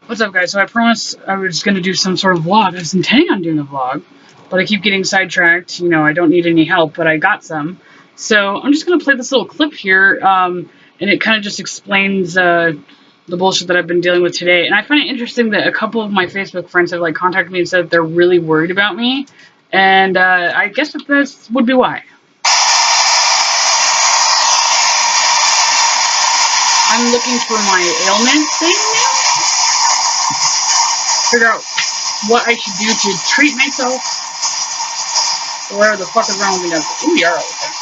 What's up, guys? So I promised I was going to do some sort of vlog. I was intending on doing a vlog, but I keep getting sidetracked. You know, I don't need any help, but I got some. So I'm just going to play this little clip here, and it kind of just explains the bullshit that I've been dealing with today. And I find it interesting that a couple of my Facebook friends have like contacted me and said they're really worried about me, and I guess that this would be why. I'm looking for my ailment thing now. Figure out what I should do to treat myself. Or whatever the fuck is wrong with me now. Ooh, you're okay.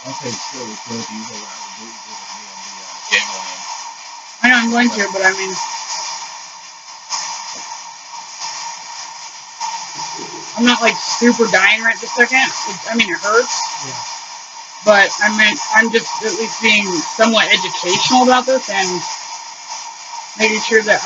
Okay, so it's good. You will have to do it with me on the game line. I know I'm going to, but I mean, I'm not like super dying right this second. I mean, it hurts. Yeah. But I mean, I'm just at least being somewhat educational about this and making sure that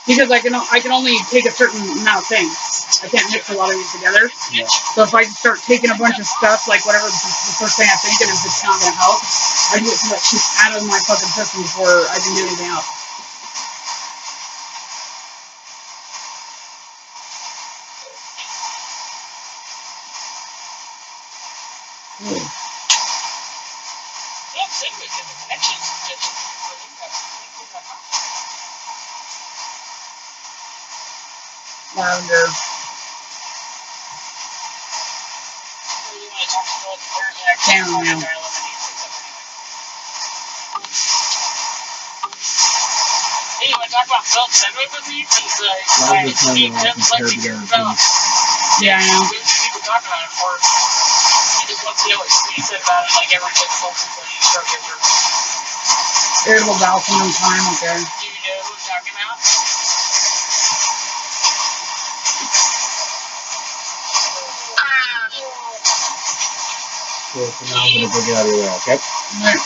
because I can only take a certain amount of things. I can't mix a lot of these together. Yeah. So if I start taking a bunch of stuff, like whatever the first thing I think, and if it's not going to help, I get that shit out of my fucking system before I can do anything else. Lavender. Down now. Hey, you want to talk about Philip Sedgwick with me? Because Steve Tim's like to hear about. Yeah, I know. People talk about it for. He just wants to know what Steve said about it, like every difficult until you start getting through. Irritable bowel syndrome time, okay. Do you know who I'm talking about? So for now, I'm going to bring it out of your way, okay? Right.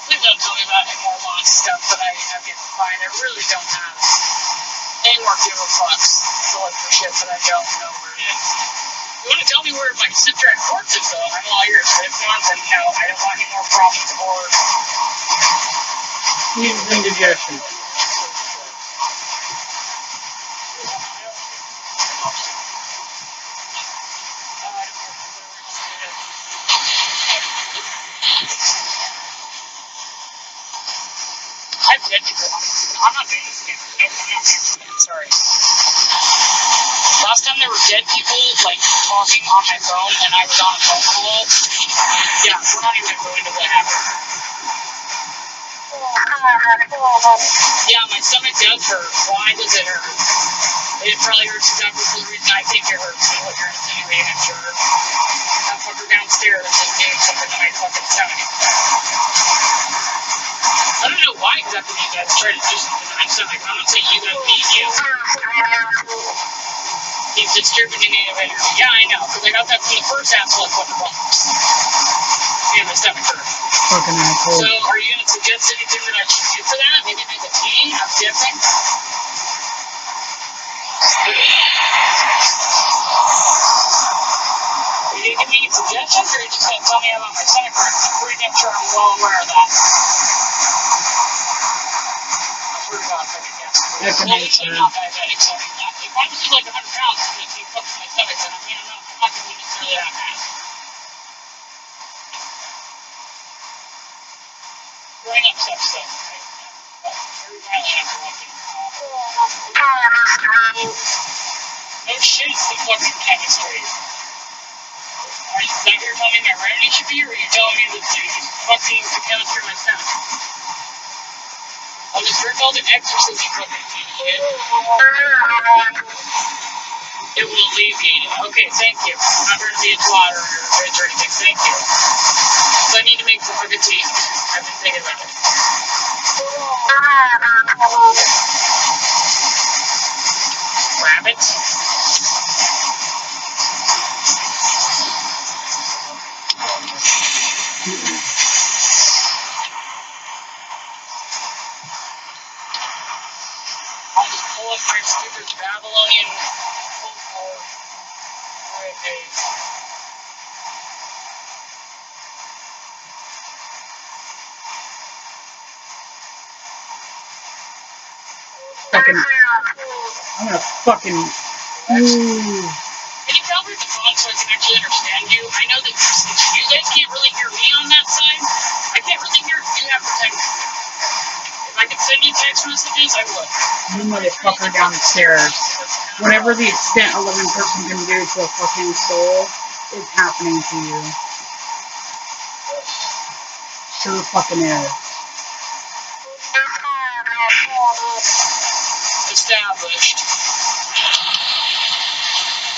Please don't tell me about any more lost stuff that I have yet to find. I really don't have any more give a fucks to look for shit that I don't know where it is. You want to tell me where my sister at court is, though? I'm all ears. But if not, then no, I don't want any more problems or. Needs indigestion. I've dead people. I'm not doing this again. Nope, I'm not doing this again. Sorry. Last time there were dead people, like, talking on my phone, and I was on a phone call. Yeah, we're not even going to go into what happened. Yeah, my stomach does hurt. Why does it hurt? It probably hurts exactly for the reason I think it hurts, and what you're insinuating, I'm sure. That fucker downstairs is doing something to my fucking stomach. I don't know why exactly you guys try to do something to my stomach. I'm not saying you guys beat you. He's distributing native energy. Yeah, I know, because I got that from the first asshole at fucking box. And my stomach hurt. Fucking asshole. So, are you going to suggest anything that I should do for that? Maybe make a tea? I'm guessing. Are you going to give me any suggestions, or are you just going to tell me about my stomach hurt? I'm pretty damn sure I'm well aware of that. I swear to God, if I could guess. Well, at least I'm not diabetic, so if I was just like 100 pounds and it's being fucked with my stomach, then I mean, I'm not going to be necessarily that mad. Growing up sucks, though, right? Very violent after walking. No shit, it's the fucking chemistry. Are you telling me my remedy should be, or are you telling me that the fucking the chemistry of my stomach? I'll just drink all the exorcism fucking tea shit. It will alleviate it. Okay, thank you. I'm not going to be a twat or a bitch or anything. Thank you. So I need to make some fucking tea. I've been thinking about it. Rabbit? I'll just pull up my stupid Babylonian folklore. Alright, hey. fucking. I'm gonna fucking. Ooh. Can you tell me the phone so I can actually understand you? I know that since you guys can't really hear me on that side, I can't really hear you have to text me. If I could send you text messages, I would. You motherfucker downstairs. Whatever the extent a living person can do to a fucking soul is happening to you. Sure fucking is. Established.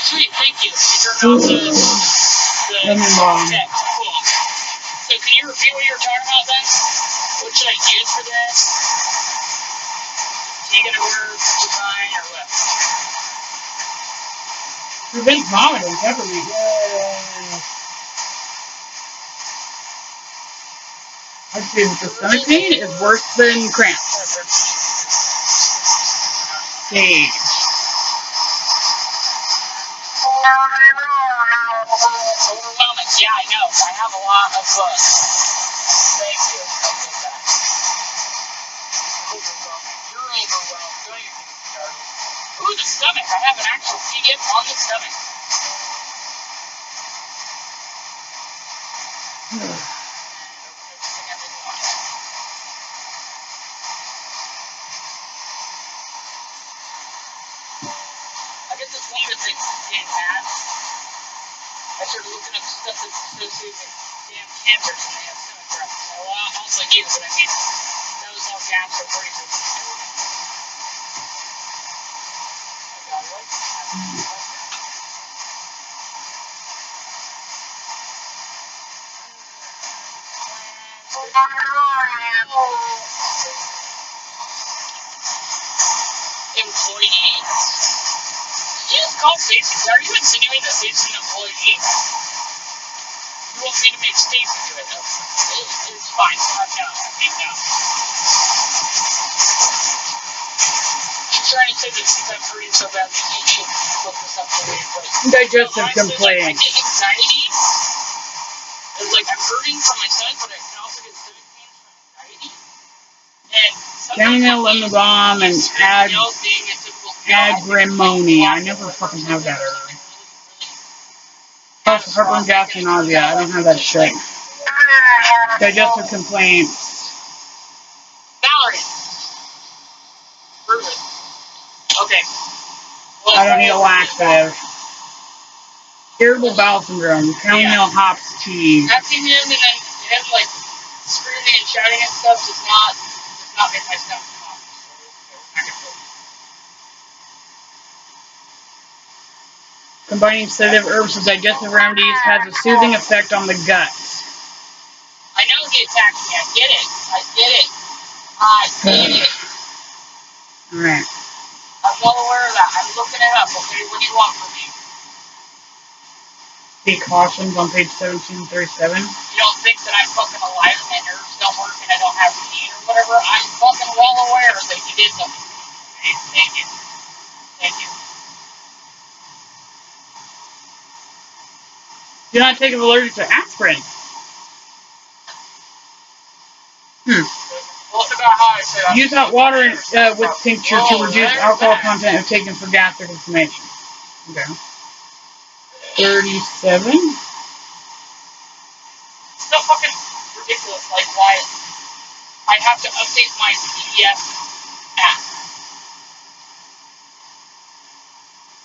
Sweet, thank you. You turned off the text. Cool. So can you repeat what you were talking about then? What should I use for this? Vegan herbs, design, or what? Prevent vomiting, peppermint. Yay. I'd say that the stomach pain is worse than cramps. Sage. Overwhelming. Yeah, I know. I have a lot of thank you. Overwhelming. You're overwhelmed. Don't even get started. Ooh, the stomach. I have an actual PDF on the stomach. I guess that's one of the things that's getting mad. I started looking up stuff that's associated with damn cancers and they have stomach problems. So, also you, but I mean, those all gaps are pretty good. I got it. Employee? You just call Stacy. Are you insinuating that Stacy's an employee? You want me to make Stacy do it, though? It's fine. No. She's trying to say that since I'm hurting so badly, you should look this up for me. Digestive complaint. I get anxiety. It's like I'm hurting from my stomach, but I can also get stomach pains from anxiety. Chamomile, lemon balm, and agrimony. I never fucking have that herb. Also, heartburn, gas, and nausea. I don't have that shit. Digestive complaints. Valerie. Ruben. Okay. Well, I don't need a laxative. Irritable bowel syndrome. Chamomile hops tea. Asking him and then him like screaming and shouting and stuff does not make my stomach come off. Combining sedative herbs with digestive remedies has a soothing effect on the gut. I know he attacked me. I get it. Alright. I'm well aware of that. I'm looking it up. Okay, what do you want from me? Be cautions on page 1737. You don't think that I'm fucking alive and my nerves don't work and I don't have pain or whatever? I'm fucking well aware that you did something. Okay, thank you. Do not take if allergic to aspirin. Use hot water with tincture to reduce alcohol content if taken for gastric inflammation. Okay. 37. It's so fucking ridiculous. Like, why I have to update my PDF app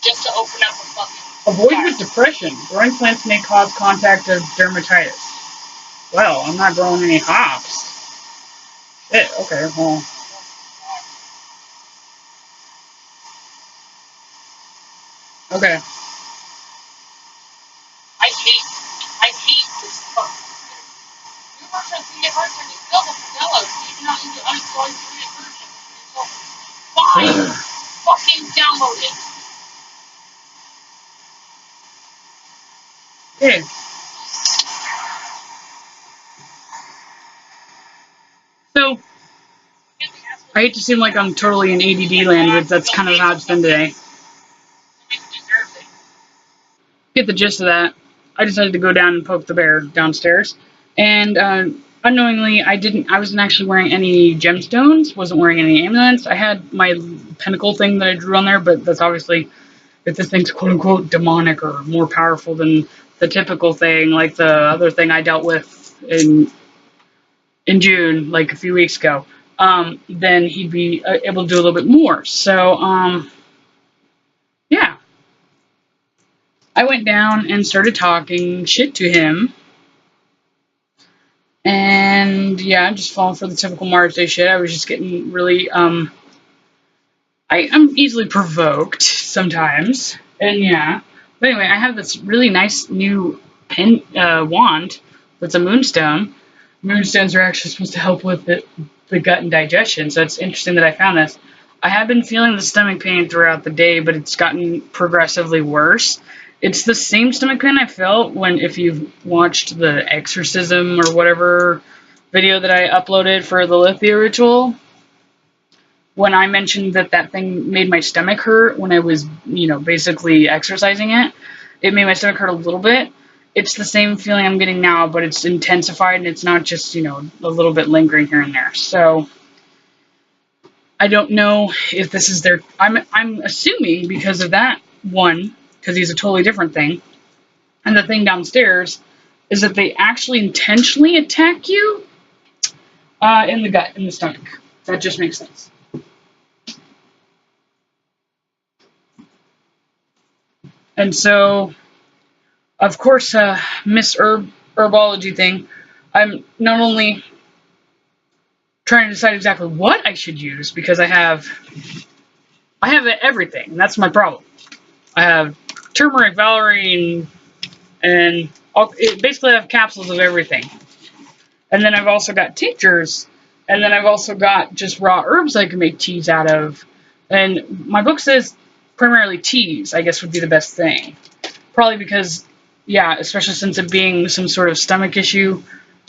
just to open up a fucking. Avoid with depression. Growing plants may cause contact of dermatitis. Well, I'm not growing any hops. Shit, okay, well. Okay. I hate this fucking thing. You work on PDF version, you build a vanilla, you do not need to uninstall your PDF version. Fine! Fucking download it. Okay. So, I hate to seem like I'm totally in ADD land, but that's kind of how it's been today. Get the gist of that. I decided to go down and poke the bear downstairs, and unknowingly, I wasn't actually wearing any gemstones, wasn't wearing any amulets. I had my pinnacle thing that I drew on there, but that's obviously if this thing's quote unquote demonic or more powerful than the typical thing, like the other thing I dealt with in June, like a few weeks ago, then he'd be able to do a little bit more. So, yeah. I went down and started talking shit to him. And, yeah, just falling for the typical Mars Day shit. I was just getting really, I'm easily provoked sometimes. And, yeah. But anyway, I have this really nice new wand that's a moonstone. Moonstones are actually supposed to help with the gut and digestion, so it's interesting that I found this. I have been feeling the stomach pain throughout the day, but it's gotten progressively worse. It's the same stomach pain I felt if you've watched the exorcism or whatever video that I uploaded for the Lithia ritual. When I mentioned that thing made my stomach hurt when I was, basically exercising it, it made my stomach hurt a little bit. It's the same feeling I'm getting now, but it's intensified and it's not just, a little bit lingering here and there. So I don't know if this is I'm assuming because of that one, because he's a totally different thing, and the thing downstairs is that they actually intentionally attack you in the gut, in the stomach. That just makes sense. And so, of course, Miss Herbology thing, I'm not only trying to decide exactly what I should use, because I have everything. That's my problem. I have turmeric, valerian, and basically I have capsules of everything. And then I've also got tinctures, and then I've also got just raw herbs I can make teas out of. And my book says primarily teas, I guess, would be the best thing. Probably because, yeah, especially since it being some sort of stomach issue,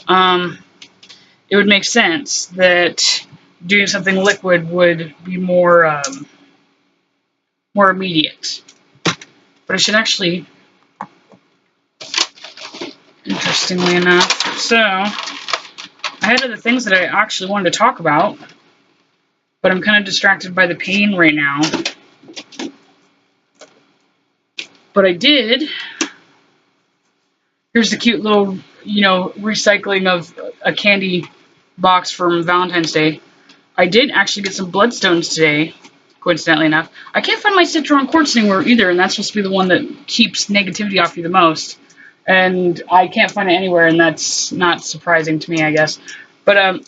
it would make sense that doing something liquid would be more immediate. But I should actually, interestingly enough, so I had other things that I actually wanted to talk about, but I'm kind of distracted by the pain right now. But I did. Here's the cute little, recycling of a candy box from Valentine's Day. I did actually get some bloodstones today, coincidentally enough. I can't find my citron quartz anywhere either, and that's supposed to be the one that keeps negativity off you the most. And I can't find it anywhere, and that's not surprising to me, I guess. But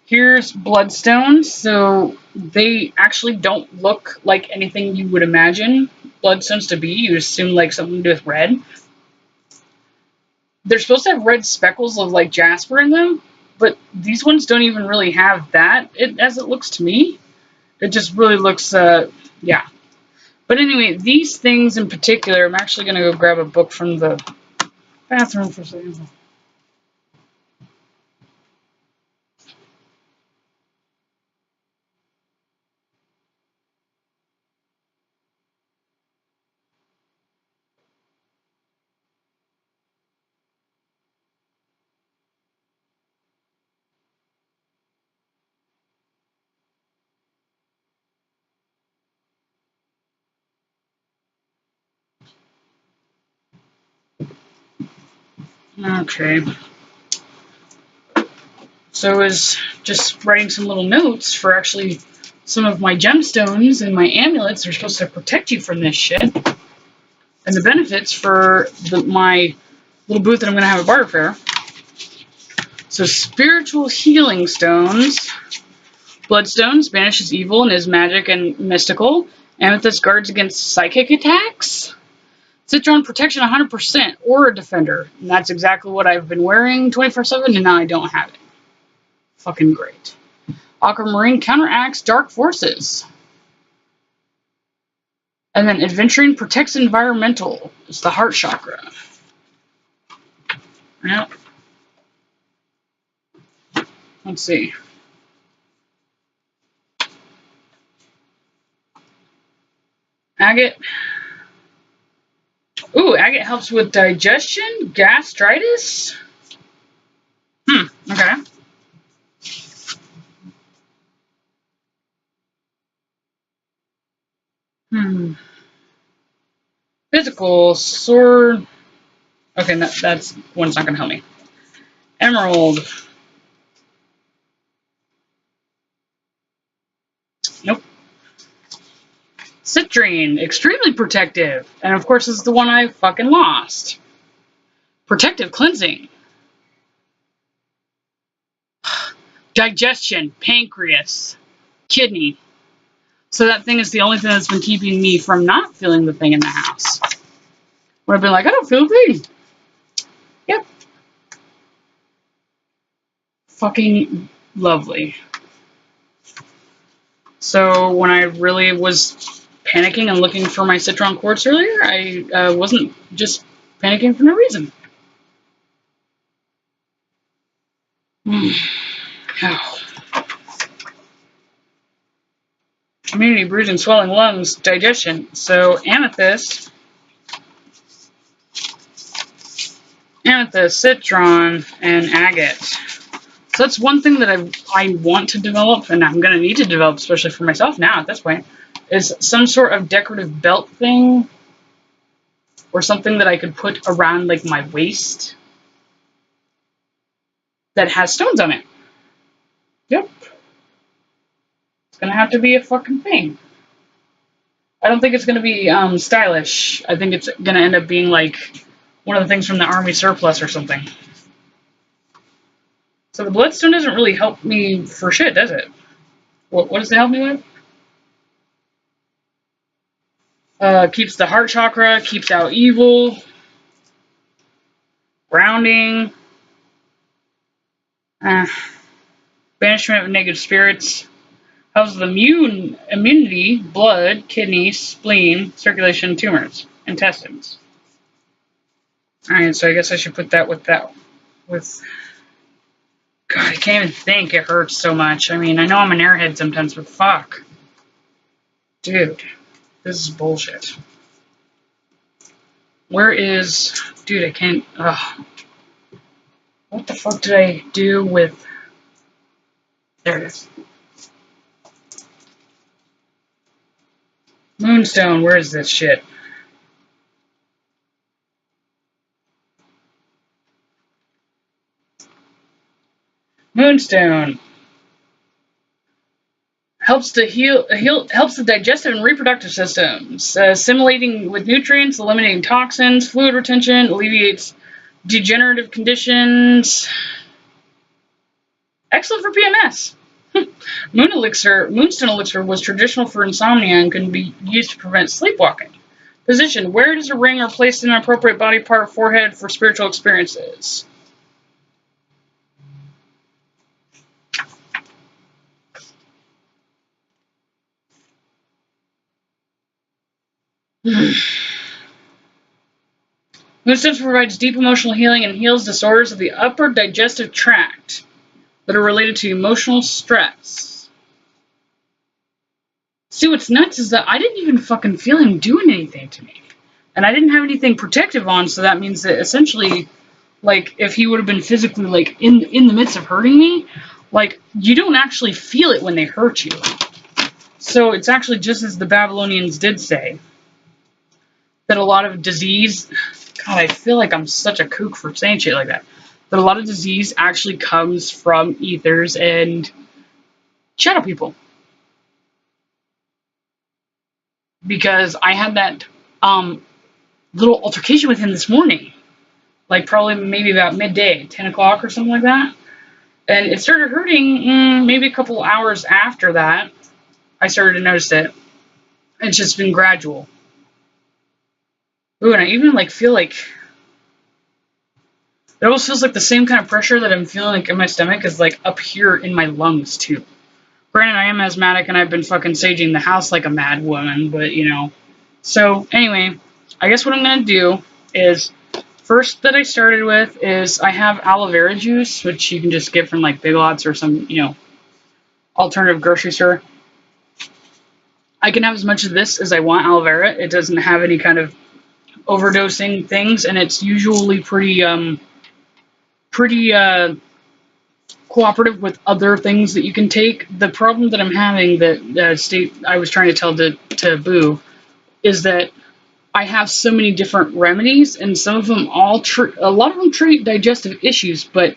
here's bloodstones. So they actually don't look like anything you would imagine bloodstones to be. You assume like something to do with red. They're supposed to have red speckles of like jasper in them, but these ones don't even really have that as it looks to me. It just really looks, yeah. But anyway, these things in particular, I'm actually going to go grab a book from the bathroom for a second. Okay. So I was just writing some little notes for actually some of my gemstones and my amulets are supposed to protect you from this shit. And the benefits for my little booth that I'm going to have at Barter Fair. So spiritual healing stones. Bloodstones banishes evil and is magic and mystical. Amethyst guards against psychic attacks. Citron protection 100%, aura defender. And that's exactly what I've been wearing 24/7 and now I don't have it. Fucking great. Aquamarine counteracts dark forces. And then adventuring protects environmental. It's the heart chakra. Yep. Let's see. Agate. Ooh, agate helps with digestion, gastritis. Okay. Physical, sword. Okay, that's one's not going to help me. Emerald. Nope. Citrine, extremely protective. And of course, this is the one I fucking lost. Protective cleansing. Digestion, pancreas, kidney. So that thing is the only thing that's been keeping me from not feeling the thing in the house. When I've been like, I don't feel a thing. Yep. Fucking lovely. So when I really was panicking and looking for my Citron quartz earlier, I wasn't just panicking for no reason. Oh. Immunity, bruising, swelling, lungs, digestion. So amethyst, citron, and agate. So that's one thing that I want to develop, and I'm going to need to develop, especially for myself now at this point, is some sort of decorative belt thing or something that I could put around like my waist that has stones on it. Yep. It's going to have to be a fucking thing. I don't think it's going to be stylish. I think it's going to end up being like one of the things from the army surplus or something. So the bloodstone doesn't really help me for shit, does it? What does it help me with? Keeps the heart chakra, keeps out evil, grounding, banishment of negative spirits, helps with immunity, blood, kidneys, spleen, circulation, tumors, intestines. Alright, so I guess I should put that with that. God, I can't even think. It hurts so much. I mean, I know I'm an airhead sometimes, but fuck. Dude, this is bullshit. Where is... Dude, I can't... Ugh. What the fuck did I do with... There it is. Moonstone, where is this shit? Moonstone. Helps to helps the digestive and reproductive systems, assimilating with nutrients, eliminating toxins, fluid retention, alleviates degenerative conditions. Excellent for PMS. Moonstone elixir was traditional for insomnia and can be used to prevent sleepwalking. Position: wear it as a ring or placed in an appropriate body part, forehead, for spiritual experiences. Moonstone provides deep emotional healing and heals disorders of the upper digestive tract that are related to emotional stress. See, what's nuts is that I didn't even fucking feel him doing anything to me. And I didn't have anything protective on, so that means that essentially, like, if he would have been physically, like, in the midst of hurting me, like, you don't actually feel it when they hurt you. So it's actually just as the Babylonians did say, that a lot of disease... God, I feel like I'm such a kook for saying shit like that. But a lot of disease actually comes from ethers and shadow people. Because I had that little altercation with him this morning. Like probably maybe about midday, 10 o'clock or something like that. And it started hurting maybe a couple hours after that. I started to notice it. It's just been gradual. Ooh, and I even like feel like it almost feels like the same kind of pressure that I'm feeling like in my stomach is like up here in my lungs too. Granted, I am asthmatic and I've been fucking saging the house like a mad woman, but you know. So anyway, I guess what I'm gonna do is first that I started with is I have aloe vera juice, which you can just get from like Big Lots or some, you know, alternative grocery store. I can have as much of this as I want, aloe vera. It doesn't have any kind of overdosing things, and it's usually pretty cooperative with other things that you can take. The problem that I'm having that I was trying to tell to Boo is that I have so many different remedies, and some of them a lot of them treat digestive issues, but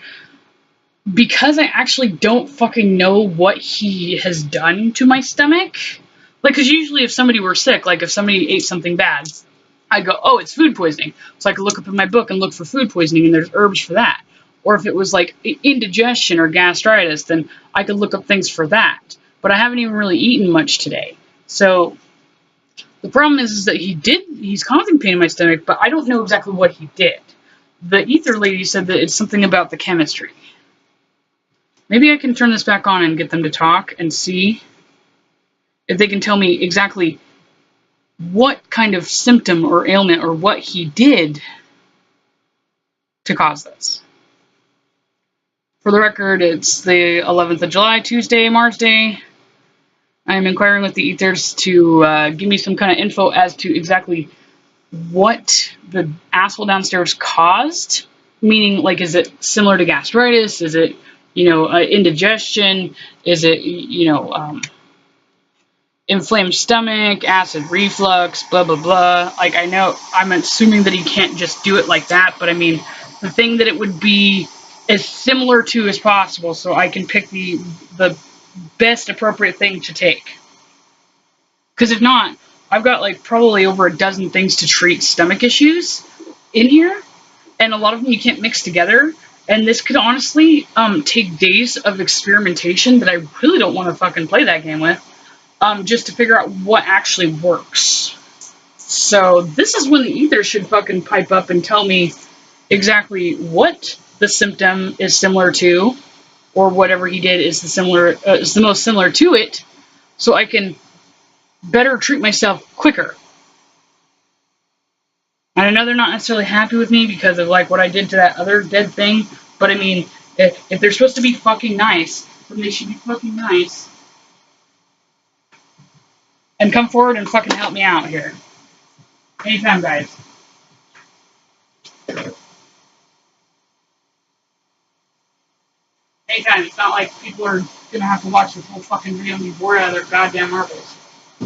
because I actually don't fucking know what he has done to my stomach, like, because usually if somebody were sick, like if somebody ate something bad, I go, oh, it's food poisoning. So I could look up in my book and look for food poisoning, and there's herbs for that. Or if it was like indigestion or gastritis, then I could look up things for that. But I haven't even really eaten much today. So the problem is that he's causing pain in my stomach, but I don't know exactly what he did. The ether lady said that it's something about the chemistry. Maybe I can turn this back on and get them to talk and see if they can tell me exactly what kind of symptom or ailment or what he did to cause this. For the record, it's the 11th of July, Tuesday, Mars Day. I am inquiring with the ethers to give me some kind of info as to exactly what the asshole downstairs caused. Meaning, like, is it similar to gastritis? Is it, indigestion? Is it, inflamed stomach, acid reflux, blah, blah, blah. Like, I know, I'm assuming that he can't just do it like that, but I mean, the thing that it would be as similar to as possible so I can pick the best appropriate thing to take. Because if not, I've got like probably over a dozen things to treat stomach issues in here, and a lot of them you can't mix together, and this could honestly take days of experimentation that I really don't want to fucking play that game with. Just to figure out what actually works. So this is when the ether should fucking pipe up and tell me exactly what the symptom is similar to, or whatever he did is the most similar to it, so I can better treat myself quicker. And I know they're not necessarily happy with me because of like what I did to that other dead thing, but I mean, if they're supposed to be fucking nice, then they should be fucking nice. And come forward and fucking help me out here. Anytime, guys. Anytime. It's not like people are gonna have to watch this whole fucking video and be bored out of their goddamn marbles. I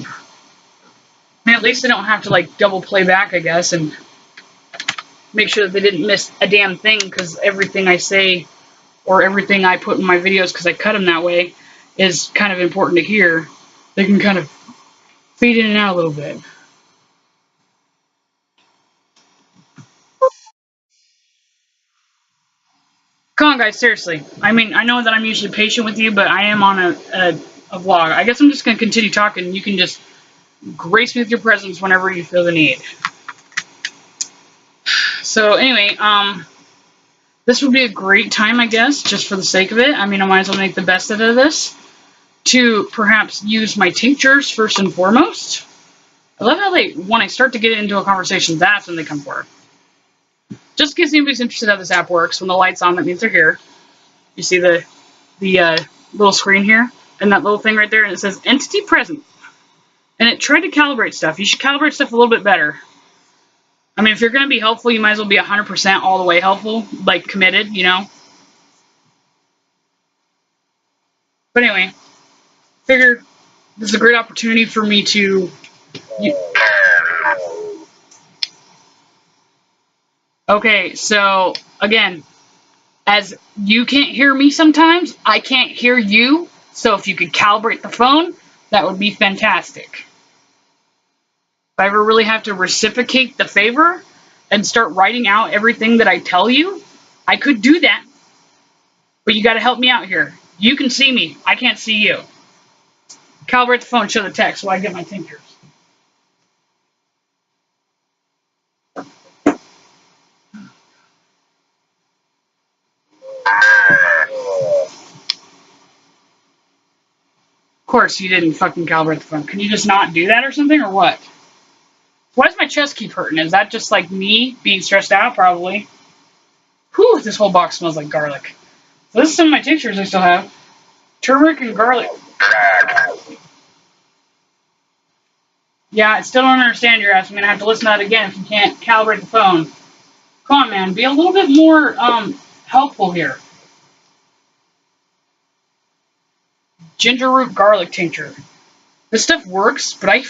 mean, at least they don't have to, like, double play back, I guess, and make sure that they didn't miss a damn thing, because everything I say, or everything I put in my videos, because I cut them that way, is kind of important to hear. They can kind of fade in and out a little bit. Come on, guys, seriously. I mean, I know that I'm usually patient with you, but I am on a vlog. I guess I'm just going to continue talking. You can just grace me with your presence whenever you feel the need. So, anyway, this would be a great time, I guess, just for the sake of it. I mean, I might as well make the best out of this. To perhaps use my tinctures first and foremost. I love how when I start to get into a conversation, that's when they come forward. Just in case anybody's interested in how this app works, when the light's on, that means they're here. You see the little screen here? And that little thing right there, and it says Entity Present. And it tried to calibrate stuff. You should calibrate stuff a little bit better. I mean, if you're going to be helpful, you might as well be 100% all the way helpful, like committed, you know? But anyway, figured this is a great opportunity for me to... Okay, so, again, as you can't hear me sometimes, I can't hear you, so if you could calibrate the phone, that would be fantastic. If I ever really have to reciprocate the favor and start writing out everything that I tell you, I could do that. But you got to help me out here. You can see me. I can't see you. Calibrate the phone, show the text while I get my tinctures. Of course you didn't fucking calibrate the phone. Can you just not do that or something, or what? Why does my chest keep hurting? Is that just like me being stressed out? Probably. Whew, this whole box smells like garlic. So this is some of my tinctures I still have. Turmeric and garlic. Yeah, I still don't understand your ass. I'm going to have to listen to that again if you can't calibrate the phone. Come on, man. Be a little bit more helpful here. Ginger root garlic tincture. This stuff works, but I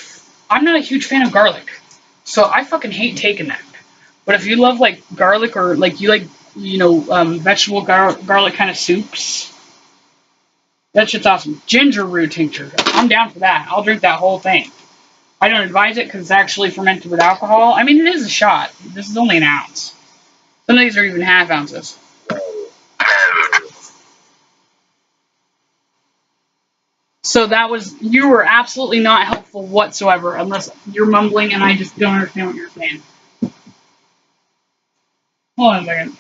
I'm not a huge fan of garlic, so I fucking hate taking that. But if you love like garlic or like you like vegetable garlic kind of soups, that shit's awesome. Ginger root tincture, I'm down for that. I'll drink that whole thing. I don't advise it because it's actually fermented with alcohol. I mean, it is a shot. This is only an ounce. Some of these are even half ounces. So you were absolutely not helpful whatsoever unless you're mumbling and I just don't understand what you're saying. Hold on a second.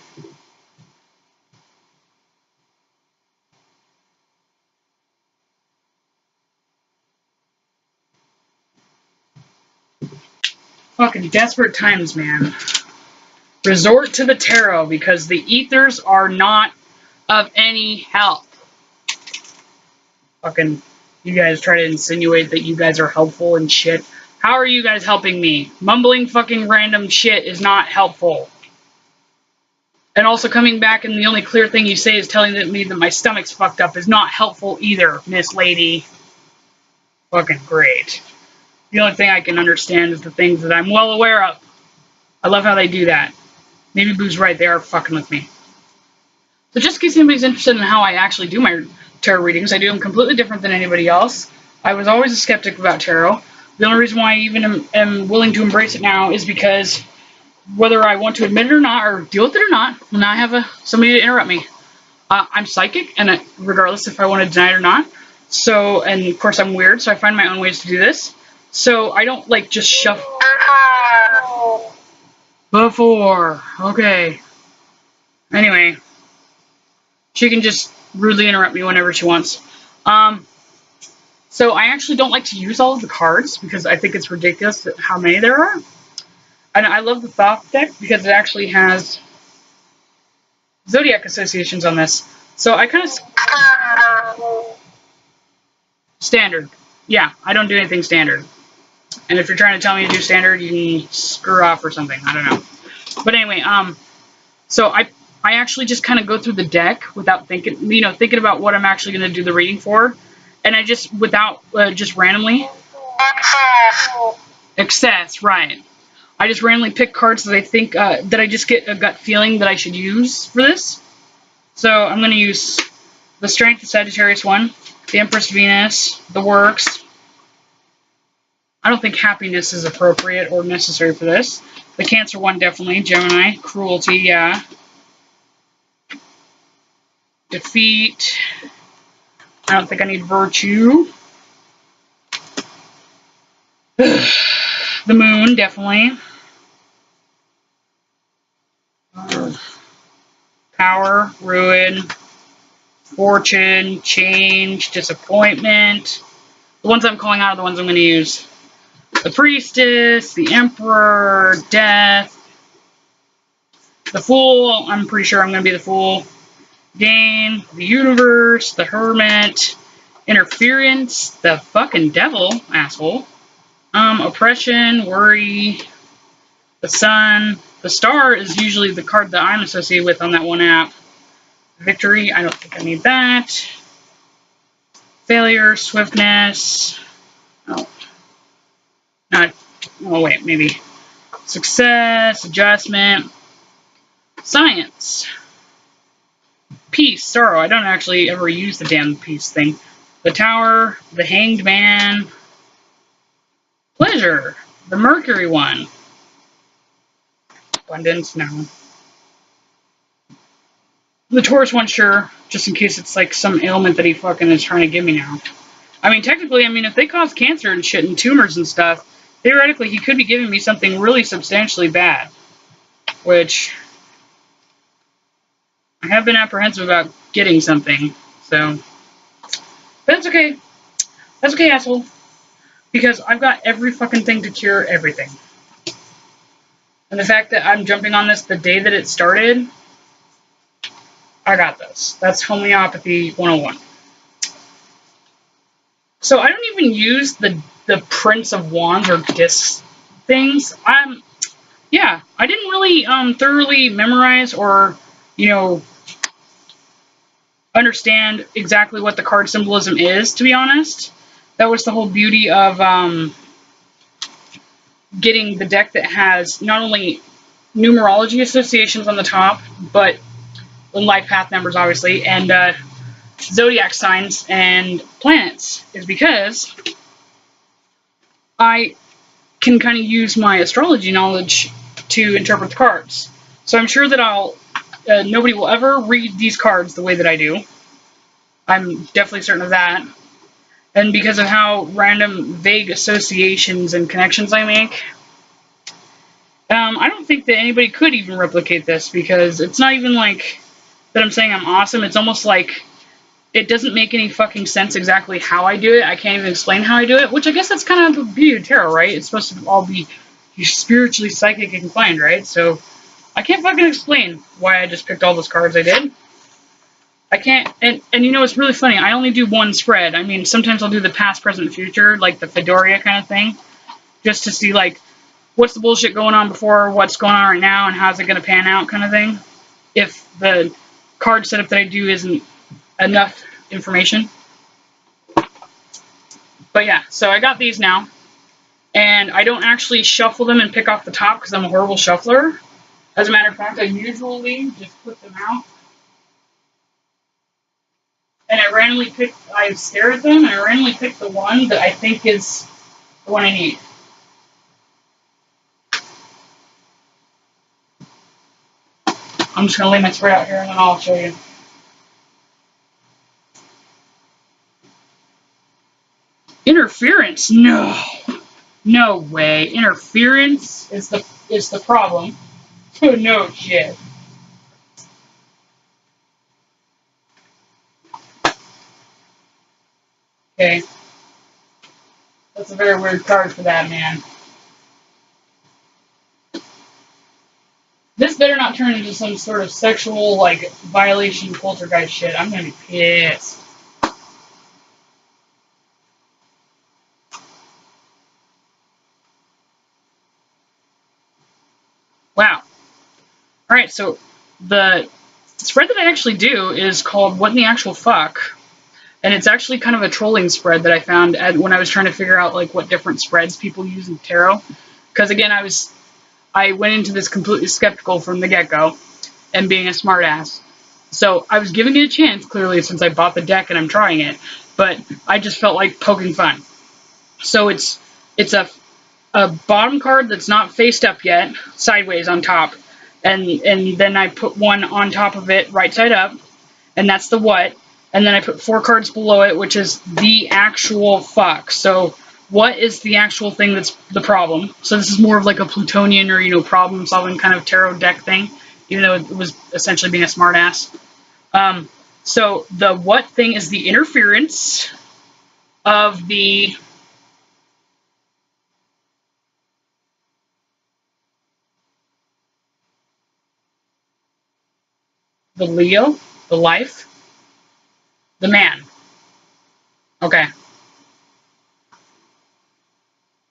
Fucking desperate times, man. Resort to the tarot because the ethers are not of any help. Fucking, you guys try to insinuate that you guys are helpful and shit. How are you guys helping me? Mumbling fucking random shit is not helpful. And also coming back and the only clear thing you say is telling me that my stomach's fucked up is not helpful either, Miss Lady. Fucking great. The only thing I can understand is the things that I'm well aware of. I love how they do that. Maybe Boo's right, they are fucking with me. So just in case anybody's interested in how I actually do my tarot readings, I do them completely different than anybody else. I was always a skeptic about tarot. The only reason why I even am willing to embrace it now is because whether I want to admit it or not, or deal with it or not, when I have somebody to interrupt me, I'm psychic, and regardless if I want to deny it or not. So, and of course I'm weird, so I find my own ways to do this. So I don't like just shuffle. Before, okay. Anyway, she can just rudely interrupt me whenever she wants. So I actually don't like to use all of the cards because I think it's ridiculous how many there are. And I love the Thoth deck because it actually has zodiac associations on this. So I kind of... Standard. Yeah, I don't do anything standard. And if you're trying to tell me to do standard, you can screw off or something. I don't know. But anyway, so I actually just kind of go through the deck without thinking about what I'm actually going to do the reading for. And I just, just randomly... Excess, right. I just randomly pick cards that I think, that I just get a gut feeling that I should use for this. So I'm going to use the Strength, the Sagittarius one, the Empress Venus, the Works. I don't think Happiness is appropriate or necessary for this. The Cancer one, definitely. Gemini, Cruelty, yeah. Defeat. I don't think I need Virtue. The Moon, definitely. Power, Ruin, Fortune, Change, Disappointment. The ones I'm calling out are the ones I'm going to use. The Priestess, the Emperor, Death. The Fool, I'm pretty sure I'm going to be the Fool. Gain, the Universe, the Hermit. Interference, the fucking Devil, asshole. Oppression, Worry. The Sun. The Star is usually the card that I'm associated with on that one app. Victory, I don't think I need that. Failure, Swiftness. Oh. Oh wait, maybe. Success, Adjustment. Science. Peace, Sorrow. I don't actually ever use the damn peace thing. The Tower, the Hanged Man. Pleasure, the Mercury one. Abundance, no. The Taurus one, sure, just in case it's like some ailment that he fucking is trying to give me now. I mean, technically, if they cause cancer and shit and tumors and stuff, theoretically, he could be giving me something really substantially bad. Which, I have been apprehensive about getting something, so. But that's okay. That's okay, asshole. Because I've got every fucking thing to cure everything. And the fact that I'm jumping on this the day that it started, I got this. That's homeopathy 101. So I don't even use the Prince of Wands or discs things. I didn't really thoroughly memorize or, understand exactly what the card symbolism is, to be honest. That was the whole beauty of getting the deck that has not only numerology associations on the top, but life path numbers, obviously, and zodiac signs and planets, is because I can kind of use my astrology knowledge to interpret the cards. So I'm sure that nobody will ever read these cards the way that I do. I'm definitely certain of that. And because of how random, vague associations and connections I make, I don't think that anybody could even replicate this, because it's not even like that I'm saying I'm awesome. It's almost like it doesn't make any fucking sense exactly how I do it. I can't even explain how I do it, which I guess that's kind of the beauty of tarot, right? It's supposed to all be spiritually psychic inclined, right? So I can't fucking explain why I just picked all those cards I did. I can't, and you know, it's really funny. I only do one spread. I mean, sometimes I'll do the past, present, future, like the Fedoria kind of thing, just to see, like, what's the bullshit going on before, what's going on right now, and how's it going to pan out kind of thing. If the card setup that I do isn't enough information. But yeah, so I got these now, and I don't actually shuffle them and pick off the top because I'm a horrible shuffler. As a matter of fact, I usually just put them out, and I stare at them, and I randomly pick the one that I think is the one I need. I'm just going to lay my spread out here, and then I'll show you. Interference? No. No way. Interference is the problem. Oh, no shit. Okay. That's a very weird card for that, man. This better not turn into some sort of sexual, like, violation poltergeist shit. I'm gonna be pissed. Wow. Alright, so the spread that I actually do is called What in the Actual Fuck? And it's actually kind of a trolling spread that I found when I was trying to figure out, like, what different spreads people use in tarot. Because, again, I went into this completely skeptical from the get-go, and being a smartass. So I was giving it a chance, clearly, since I bought the deck and I'm trying it, but I just felt like poking fun. So it's a bottom card that's not faced up yet, sideways on top, and then I put one on top of it, right side up, and that's the what, and then I put 4 cards below it, which is the actual fuck. So what is the actual thing that's the problem? So this is more of like a Plutonian or, you know, problem-solving kind of tarot deck thing, even though it was essentially being a smartass. So the what thing is the interference of the Leo, the life, the man. Okay.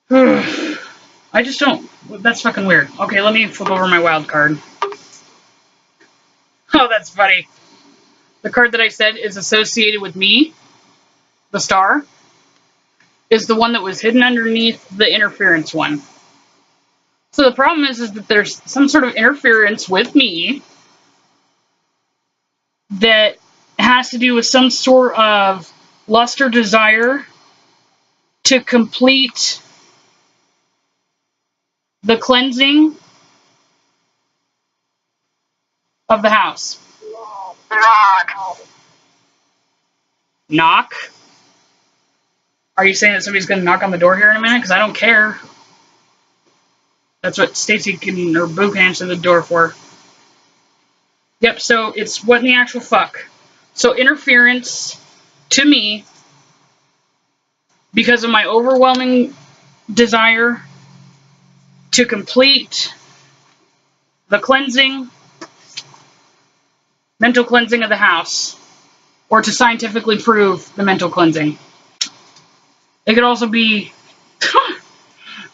I just don't... That's fucking weird. Okay, let me flip over my wild card. Oh, that's funny. The card that I said is associated with me, the star, is the one that was hidden underneath the interference one. So the problem is that there's some sort of interference with me that has to do with some sort of lust or desire to complete the cleansing of the house. Knock? Are you saying that somebody's going to knock on the door here in a minute? Because I don't care. That's what Stacy or Boo can answer the door for. Yep, so it's what in the actual fuck. So interference to me because of my overwhelming desire to complete the cleansing, mental cleansing of the house, or to scientifically prove the mental cleansing. It could also be,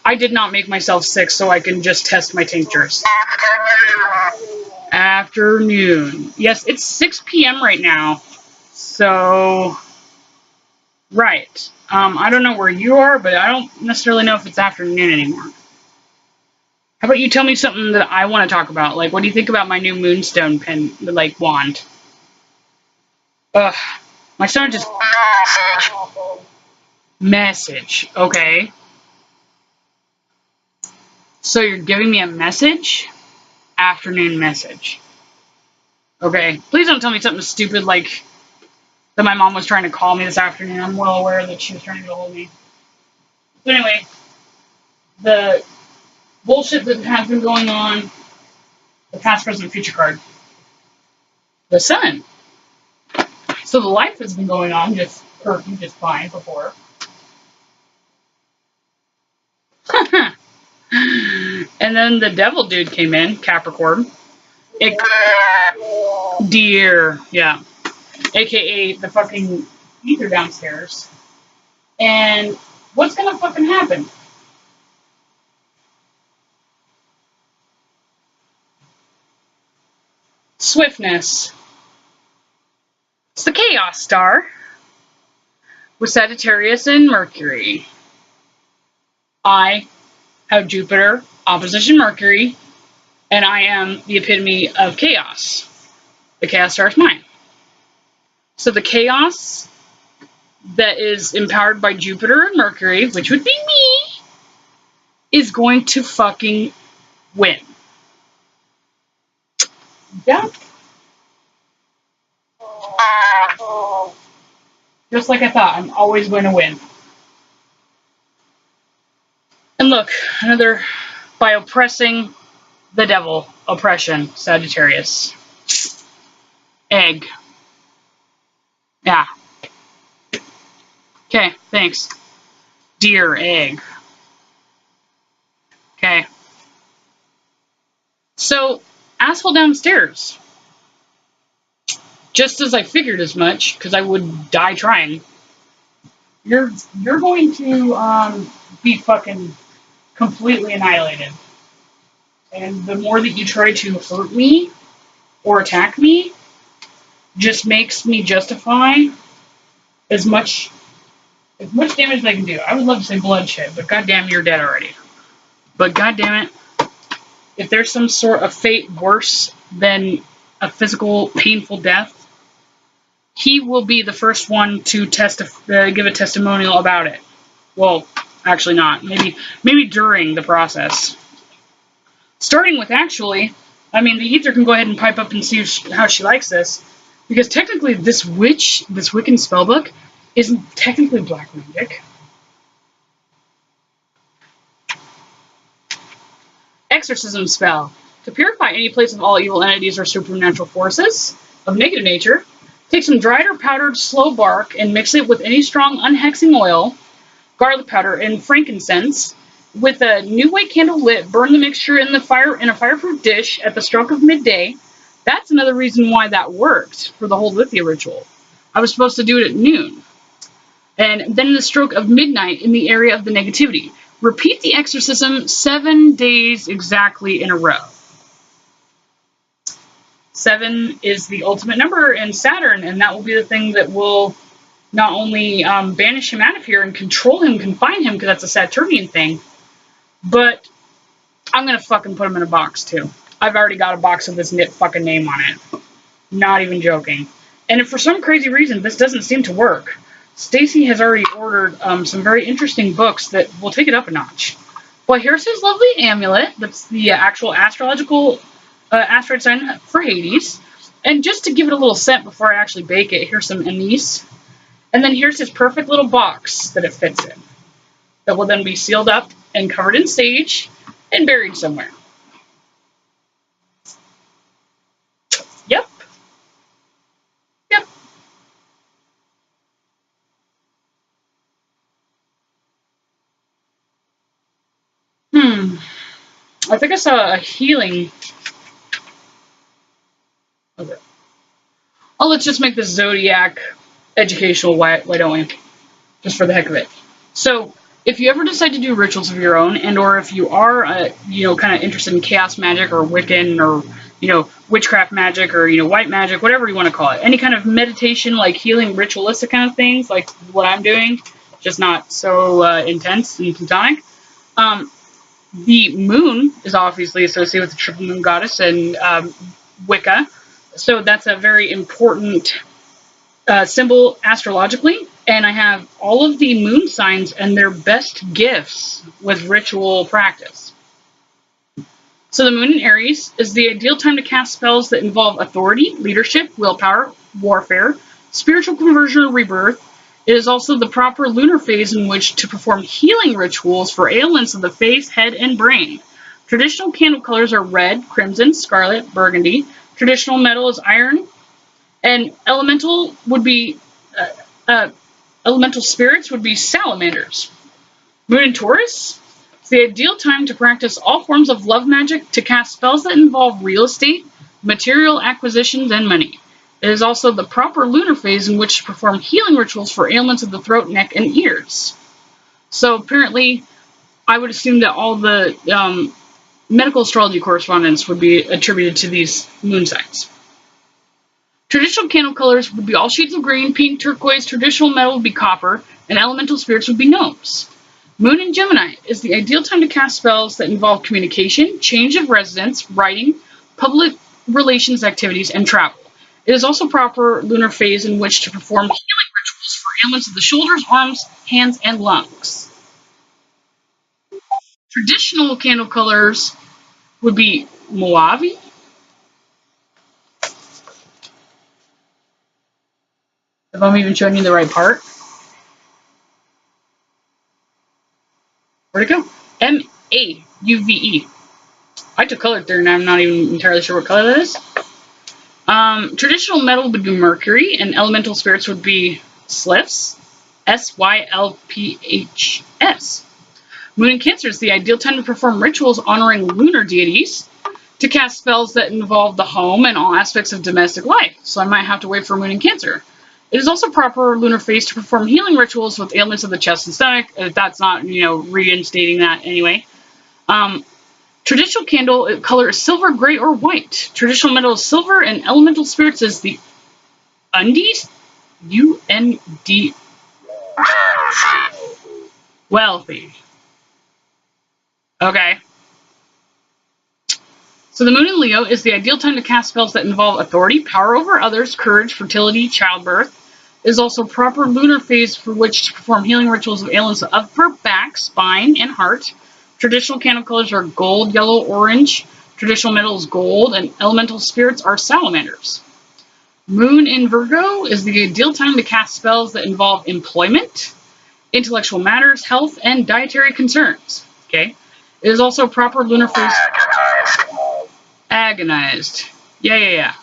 I did not make myself sick so I can just test my tinctures. Afternoon. Yes, it's 6 p.m. right now. So, right. I don't know where you are, but I don't necessarily know if it's afternoon anymore. How about you tell me something that I want to talk about? Like, what do you think about my new Moonstone pen, like, wand? Ugh. My son just... Message. Okay. So you're giving me a message? Afternoon message. Okay. Please don't tell me something stupid like that my mom was trying to call me this afternoon. I'm well aware that she was trying to get a hold of me. So anyway, the bullshit that has been going on, the past, present, future card. The sun. So the life has been going on just perfect, just fine before. And then the devil dude came in, Capricorn. Deer, yeah. AKA the fucking ether downstairs. And what's gonna fucking happen? Swiftness. It's the Chaos Star with Sagittarius and Mercury. I have Jupiter opposition Mercury, and I am the epitome of chaos. The Chaos Star is mine. So the chaos that is empowered by Jupiter and Mercury, which would be me, is going to fucking win. Yeah. Just like I thought, I'm always going to win. And look, another by oppressing the devil. Oppression, Sagittarius. Egg. Yeah. Okay, thanks. Deer, egg. Okay. So, asshole downstairs. Just as I figured as much, because I would die trying. You're going to be fucking completely annihilated. And the more that you try to hurt me or attack me, just makes me justify as much damage as I can do. I would love to say bloodshed, but goddamn, you're dead already. But goddamn it, if there's some sort of fate worse than a physical, painful death, he will be the first one to give a testimonial about it. Well, actually not. Maybe during the process. Starting with, actually, I mean, the ether can go ahead and pipe up and see how she likes this. Because technically, this Wiccan spellbook isn't technically black magic. Exorcism spell. To purify any place of all evil entities or supernatural forces of negative nature, take some dried or powdered sloe bark and mix it with any strong unhexing oil, garlic powder, and frankincense. With a new white candle lit, burn the mixture in a fireproof dish at the stroke of midday. That's another reason why that worked for the whole Lithia ritual. I was supposed to do it at noon. And then in the stroke of midnight in the area of the negativity. Repeat the exorcism 7 days exactly in a row. 7 is the ultimate number in Saturn, and that will be the thing that will not only banish him out of here and control him, confine him, because that's a Saturnian thing, but I'm going to fucking put him in a box, too. I've already got a box with this knit fucking name on it. Not even joking. And if for some crazy reason this doesn't seem to work, Stacy has already ordered some very interesting books that will take it up a notch. But here's his lovely amulet. That's the actual astrological asteroid sign for Hades. And just to give it a little scent before I actually bake it, here's some anise. And then here's his perfect little box that it fits in. That will then be sealed up and covered in sage and buried somewhere. Yep. Yep. I think I saw a healing. Okay. Oh, let's just make this Zodiac educational. Why don't we? Just for the heck of it. So, if you ever decide to do rituals of your own, and or if you are, kind of interested in chaos magic or Wiccan or, witchcraft magic or, white magic, whatever you want to call it, any kind of meditation, like healing, ritualistic kind of things, like what I'm doing, just not so intense and platonic, The moon is obviously associated with the triple moon goddess and Wicca. So that's a very important symbol astrologically. And I have all of the moon signs and their best gifts with ritual practice. So the moon in Aries is the ideal time to cast spells that involve authority, leadership, willpower, warfare, spiritual conversion or rebirth. It is also the proper lunar phase in which to perform healing rituals for ailments of the face, head, and brain. Traditional candle colors are red, crimson, scarlet, burgundy. Traditional metal is iron, and elemental spirits would be salamanders. Moon in Taurus. It's the ideal time to practice all forms of love magic, to cast spells that involve real estate, material acquisitions, and money. It is also the proper lunar phase in which to perform healing rituals for ailments of the throat, neck, and ears. So apparently, I would assume that all the medical astrology correspondence would be attributed to these moon signs. Traditional candle colors would be all shades of green, pink, turquoise. Traditional metal would be copper, and elemental spirits would be gnomes. Moon in Gemini is the ideal time to cast spells that involve communication, change of residence, writing, public relations activities, and travel. It is also proper lunar phase in which to perform healing rituals for ailments of the shoulders, arms, hands, and lungs. Traditional candle colors would be Mojave, if I'm even showing you the right part. Where'd it go? M-A-U-V-E. I took color theory and I'm not even entirely sure what color that is. Traditional metal would be mercury, and elemental spirits would be sylphs, S-Y-L-P-H-S. Moon in Cancer is the ideal time to perform rituals honoring lunar deities, to cast spells that involve the home and all aspects of domestic life. So I might have to wait for Moon in Cancer. It is also proper lunar phase to perform healing rituals with ailments of the chest and stomach. That's not, reinstating that anyway. Traditional candle color is silver, gray, or white. Traditional metal is silver, and elemental spirits is the undies, U-N-D. Wealthy. Okay. So the moon in Leo is the ideal time to cast spells that involve authority, power over others, courage, fertility, childbirth. It is also proper lunar phase for which to perform healing rituals of ailments of upper back, spine, and heart. Traditional candle colors are gold, yellow, orange. Traditional metal is gold, and elemental spirits are salamanders. Moon in Virgo is the ideal time to cast spells that involve employment, intellectual matters, health, and dietary concerns. Okay. It is also proper lunar phase. Agonized. Yeah.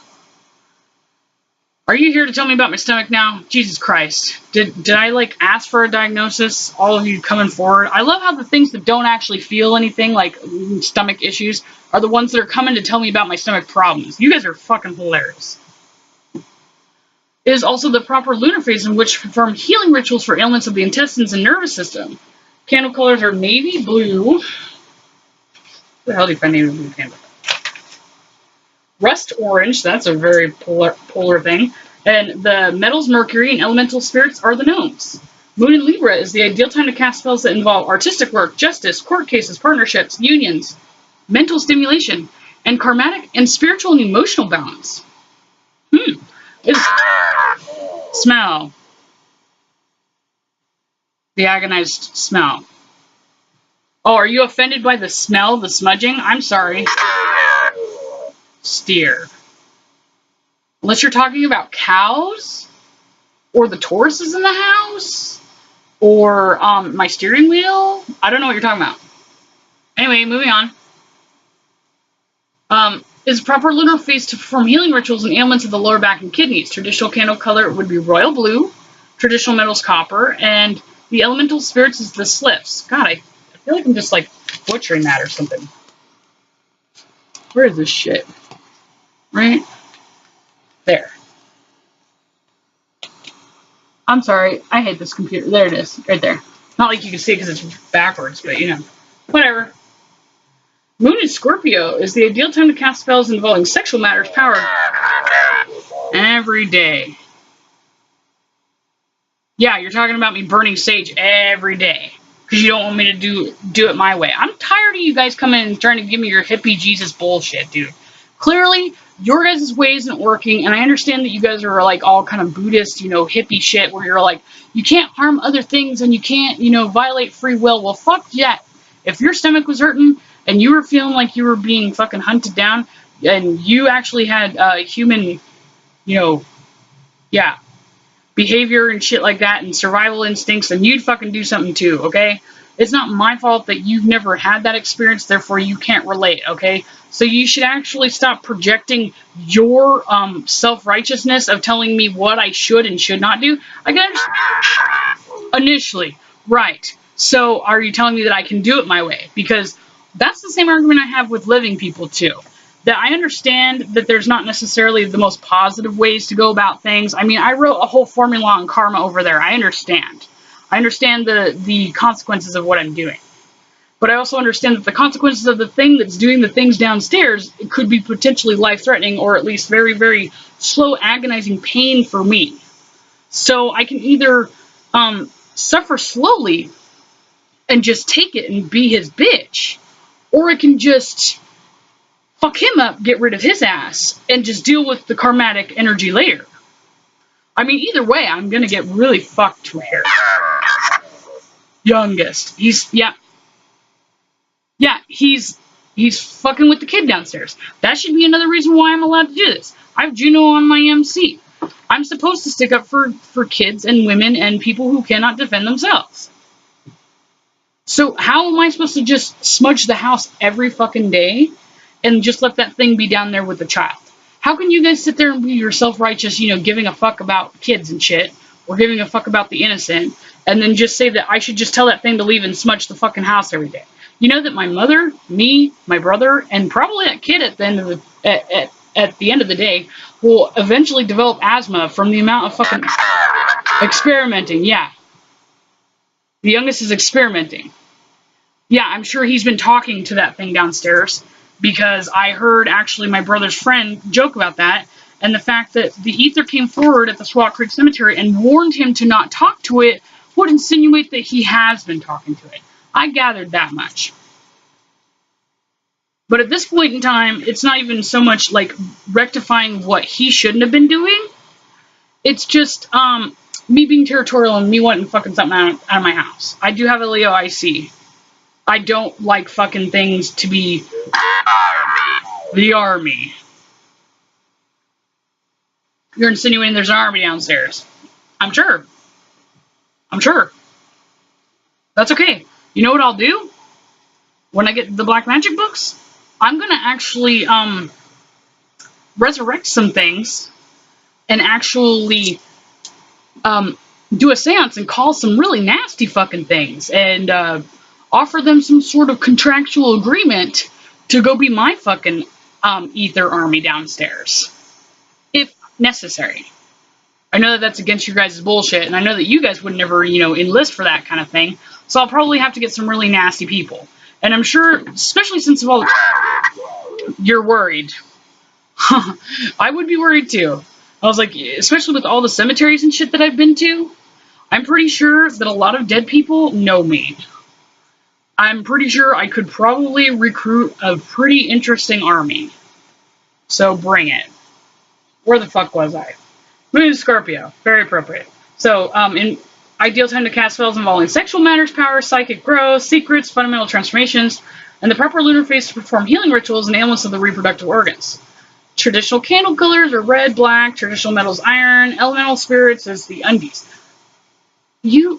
Are you here to tell me about my stomach now? Jesus Christ. Did I ask for a diagnosis? All of you coming forward. I love how the things that don't actually feel anything, like stomach issues, are the ones that are coming to tell me about my stomach problems. You guys are fucking hilarious. It is also the proper lunar phase in which to perform healing rituals for ailments of the intestines and nervous system. Candle colors are navy blue. Where the hell do you find navy blue candle? Rust orange, that's a very polar thing. And the metals mercury and elemental spirits are the gnomes. Moon in Libra is the ideal time to cast spells that involve artistic work, justice, court cases, partnerships, unions, mental stimulation, and karmatic and spiritual and emotional balance. Smell. The agonized smell. Oh, are you offended by the smell, the smudging? I'm sorry. Steer. Unless you're talking about cows, or the Tauruses in the house, or my steering wheel. I don't know what you're talking about. Anyway, moving on. Is proper lunar phase to perform healing rituals and ailments of the lower back and kidneys. Traditional candle color would be royal blue. Traditional metals copper, and the elemental spirits is the sylphs. God, I feel like I'm just butchering that or something. Where is this shit? Right there. I'm sorry. I hate this computer. There it is. Right there. Not like you can see it because it's backwards, but whatever. Moon in Scorpio is the ideal time to cast spells involving sexual matters, power. Every day. Yeah, you're talking about me burning sage every day. because you don't want me to do it my way. I'm tired of you guys coming and trying to give me your hippie Jesus bullshit, dude. Clearly, your guys' way isn't working, and I understand that you guys are like all kind of Buddhist, hippie shit, where you're like, you can't harm other things and you can't, violate free will. Well, fuck that. If your stomach was hurting and you were feeling like you were being fucking hunted down, and you actually had human, behavior and shit like that and survival instincts, then you'd fucking do something too, okay? It's not my fault that you've never had that experience, therefore you can't relate, okay? So you should actually stop projecting your self-righteousness of telling me what I should and should not do. I can understand initially, right. So are you telling me that I can do it my way? Because that's the same argument I have with living people too. That I understand that there's not necessarily the most positive ways to go about things. I mean, I wrote a whole formula on karma over there. I understand. I understand the consequences of what I'm doing. But I also understand that the consequences of the thing that's doing the things downstairs could be potentially life-threatening, or at least very, very slow, agonizing pain for me. So I can either suffer slowly and just take it and be his bitch, or I can just fuck him up, get rid of his ass, and just deal with the karmatic energy later. I mean, either way, I'm gonna get really fucked here. Youngest. He's fucking with the kid downstairs. That should be another reason why I'm allowed to do this. I have Juno on my MC. I'm supposed to stick up for kids and women and people who cannot defend themselves. So how am I supposed to just smudge the house every fucking day and just let that thing be down there with the child? How can you guys sit there and be your self-righteous, giving a fuck about kids and shit, or giving a fuck about the innocent, and then just say that I should just tell that thing to leave and smudge the fucking house every day? You know that my mother, me, my brother, and probably that kid at the end of the day will eventually develop asthma from the amount of fucking experimenting. Yeah. The youngest is experimenting. Yeah, I'm sure he's been talking to that thing downstairs, because I heard actually my brother's friend joke about that, and the fact that the ether came forward at the Swat Creek Cemetery and warned him to not talk to it would insinuate that he has been talking to it. I gathered that much. But at this point in time, it's not even so much like rectifying what he shouldn't have been doing. It's just me being territorial and me wanting fucking something out of my house. I do have a Leo IC. I don't like fucking things to be the army. You're insinuating there's an army downstairs. I'm sure. That's okay. You know what I'll do? When I get the Black Magic books, I'm going to actually resurrect some things and actually do a seance and call some really nasty fucking things and offer them some sort of contractual agreement to go be my fucking ether army downstairs, if necessary. I know that that's against your guys' bullshit, and I know that you guys would never, enlist for that kind of thing, so I'll probably have to get some really nasty people. And I'm sure, especially since of all, you're worried. I would be worried too. I was like, especially with all the cemeteries and shit that I've been to, I'm pretty sure that a lot of dead people know me. I'm pretty sure I could probably recruit a pretty interesting army. So bring it. Where the fuck was I? Moon Scorpio. Very appropriate. So, in ideal time to cast spells involving sexual matters, powers, psychic growth, secrets, fundamental transformations, and the proper lunar phase to perform healing rituals and ailments of the reproductive organs. Traditional candle colors are red, black, traditional metals, iron, elemental spirits is the undies. UNDINES.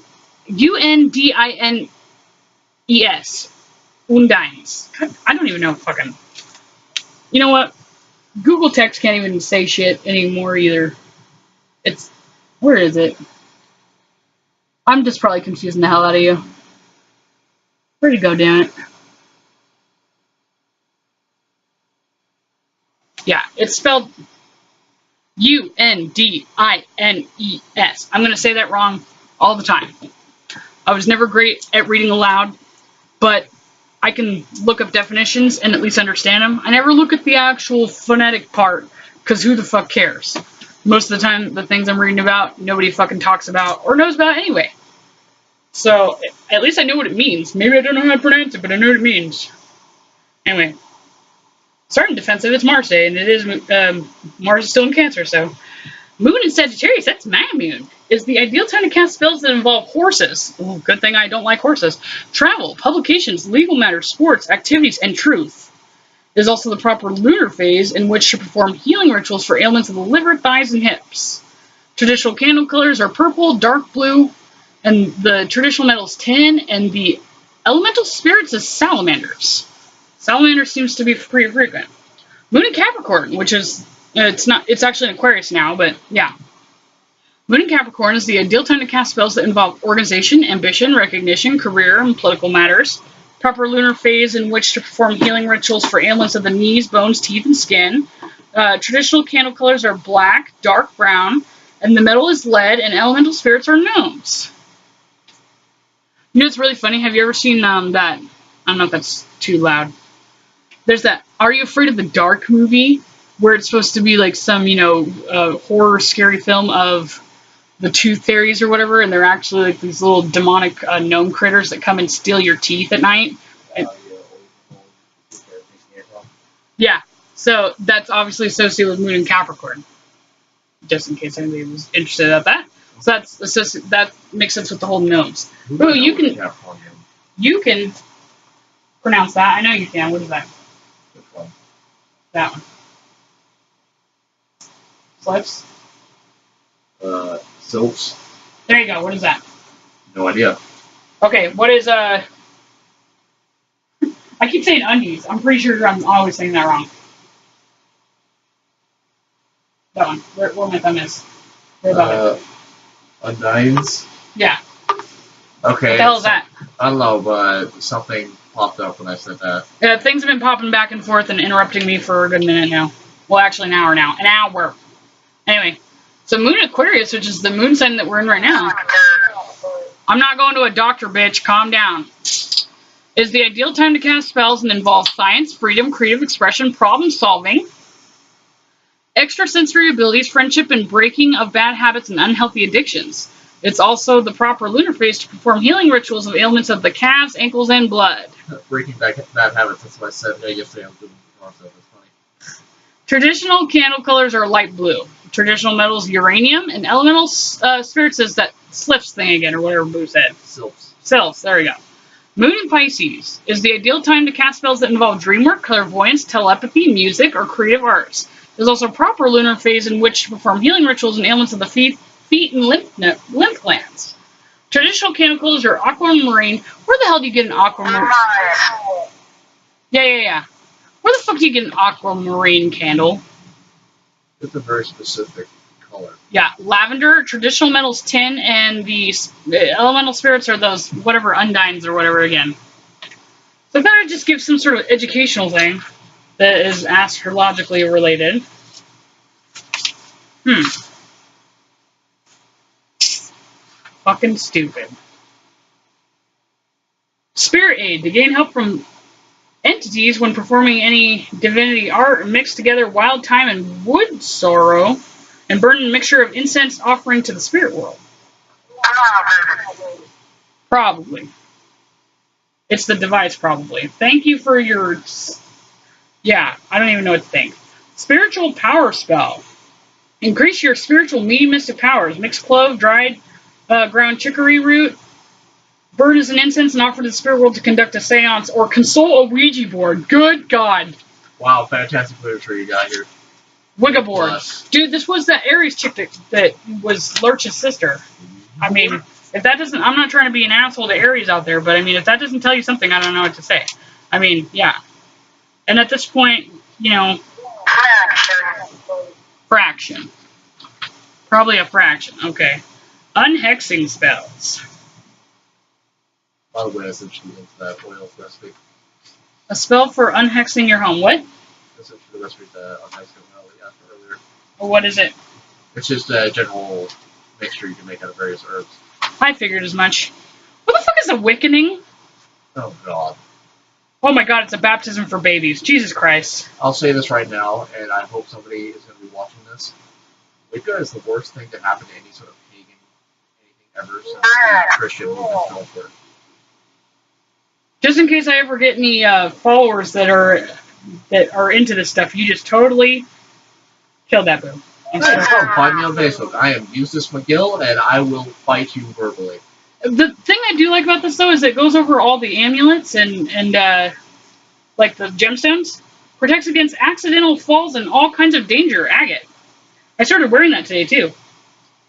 Undines. I don't even know fucking... You know what? Google text can't even say shit anymore either. Where is it? I'm just probably confusing the hell out of you. Where'd it go, damn it? Yeah, it's spelled UNDINES. I'm going to say that wrong all the time. I was never great at reading aloud, but I can look up definitions and at least understand them. I never look at the actual phonetic part, because who the fuck cares? Most of the time, the things I'm reading about, nobody fucking talks about or knows about anyway. So at least I know what it means. Maybe I don't know how to pronounce it, but I know what it means. Anyway, starting defensive. It's Mars Day, and it is Mars is still in Cancer. So Moon in Sagittarius. That's my moon. Is the ideal time to cast spells that involve horses. Ooh, good thing I don't like horses. Travel, publications, legal matters, sports, activities, and truth. It is also the proper lunar phase in which to perform healing rituals for ailments of the liver, thighs, and hips. Traditional candle colors are purple, dark blue, and the traditional metal is tin, and the elemental spirits is salamanders. Salamander seems to be pretty frequent. Moon in Capricorn, which is it's actually in Aquarius now, but yeah. Moon in Capricorn is the ideal time to cast spells that involve organization, ambition, recognition, career, and political matters. Proper lunar phase in which to perform healing rituals for ailments of the knees, bones, teeth, and skin. Traditional candle colors are black, dark brown, and the metal is lead, and elemental spirits are gnomes. You know what's really funny? Have you ever seen that? I don't know if that's too loud. There's that Are You Afraid of the Dark movie, where it's supposed to be like some, horror, scary film of the tooth fairies or whatever, and they're actually like these little demonic gnome critters that come and steal your teeth at night. Yeah, so that's obviously associated with Moon and Capricorn, just in case anybody was interested about that. So that makes sense with the whole gnomes. Oh, you can pronounce that. I know you can. What is that? Which one? That one. Slips? Silks? There you go. What is that? No idea. Okay, what is I keep saying undies. I'm pretty sure I'm always saying that wrong. That one. Where my thumb is. Where about it? Undines? Yeah. Okay. What the hell is that? I don't know, but something popped up when I said that. Yeah, things have been popping back and forth and interrupting me for a good minute now. Well, actually, an hour now. An hour. Anyway, so Moon Aquarius, which is the moon sign that we're in right now. I'm not going to a doctor, bitch. Calm down. Is the ideal time to cast spells and involves science, freedom, creative expression, problem solving, extrasensory abilities, friendship, and breaking of bad habits and unhealthy addictions. It's also the proper lunar phase to perform healing rituals of ailments of the calves, ankles, and blood. Breaking bad habits, that's what I said yesterday. I was doing it, so that's funny. Traditional candle colors are light blue. Traditional metals, uranium, and elemental spirits is that slips thing again, or whatever Boo said. Sylphs, there we go. Moon in Pisces is the ideal time to cast spells that involve dream work, clairvoyance, telepathy, music, or creative arts. There's also a proper lunar phase in which to perform healing rituals and ailments of the feet and lymph glands. Traditional candle colors are aquamarine. Where the hell do you get an aquamarine? Yeah. Where the fuck do you get an aquamarine candle? It's a very specific color. Yeah, lavender, traditional metals tin, and the elemental spirits are those whatever undines or whatever again. So I thought I'd just give some sort of educational thing that is astrologically related. Fucking stupid. Spirit aid, to gain help from entities when performing any divinity art, mix together wild thyme and wood sorrow, and burn a mixture of incense offering to the spirit world. Probably. It's the device, probably. Thank you for your... Yeah, I don't even know what to think. Spiritual power spell. Increase your spiritual mediumistic powers. Mix clove, dried ground chicory root, burn as an incense and offer to the spirit world to conduct a seance or console a Ouija board. Good God. Wow, fantastic literature you got here. Wicca board. Dude, this was that Aries chick that was Lurch's sister. I mean, if that doesn't... I'm not trying to be an asshole to Aries out there, but I mean, if that doesn't tell you something, I don't know what to say. I mean, yeah. And at this point, fraction. Probably a fraction. Okay. Unhexing spells. By the way, I sent you into that oils recipe. A spell for unhexing your home. What? I sent you the recipe that unhexing oil we got earlier. Well, what is it? It's just a general mixture you can make out of various herbs. I figured as much. What the fuck is a Wickening? Oh, God. Oh my God, it's a baptism for babies. Jesus Christ. I'll say this right now, and I hope somebody is going to be watching this. Wicca is the worst thing to happen to any sort of pagan anything ever since the Christian movement fell apart. Just in case I ever get any followers that are into this stuff, you just totally killed that boo. Find me on Facebook. I am Eustace McGill, and I will fight you verbally. The thing I do like about this, though, is it goes over all the amulets and like the gemstones. Protects against accidental falls and all kinds of danger. Agate. I started wearing that today, too.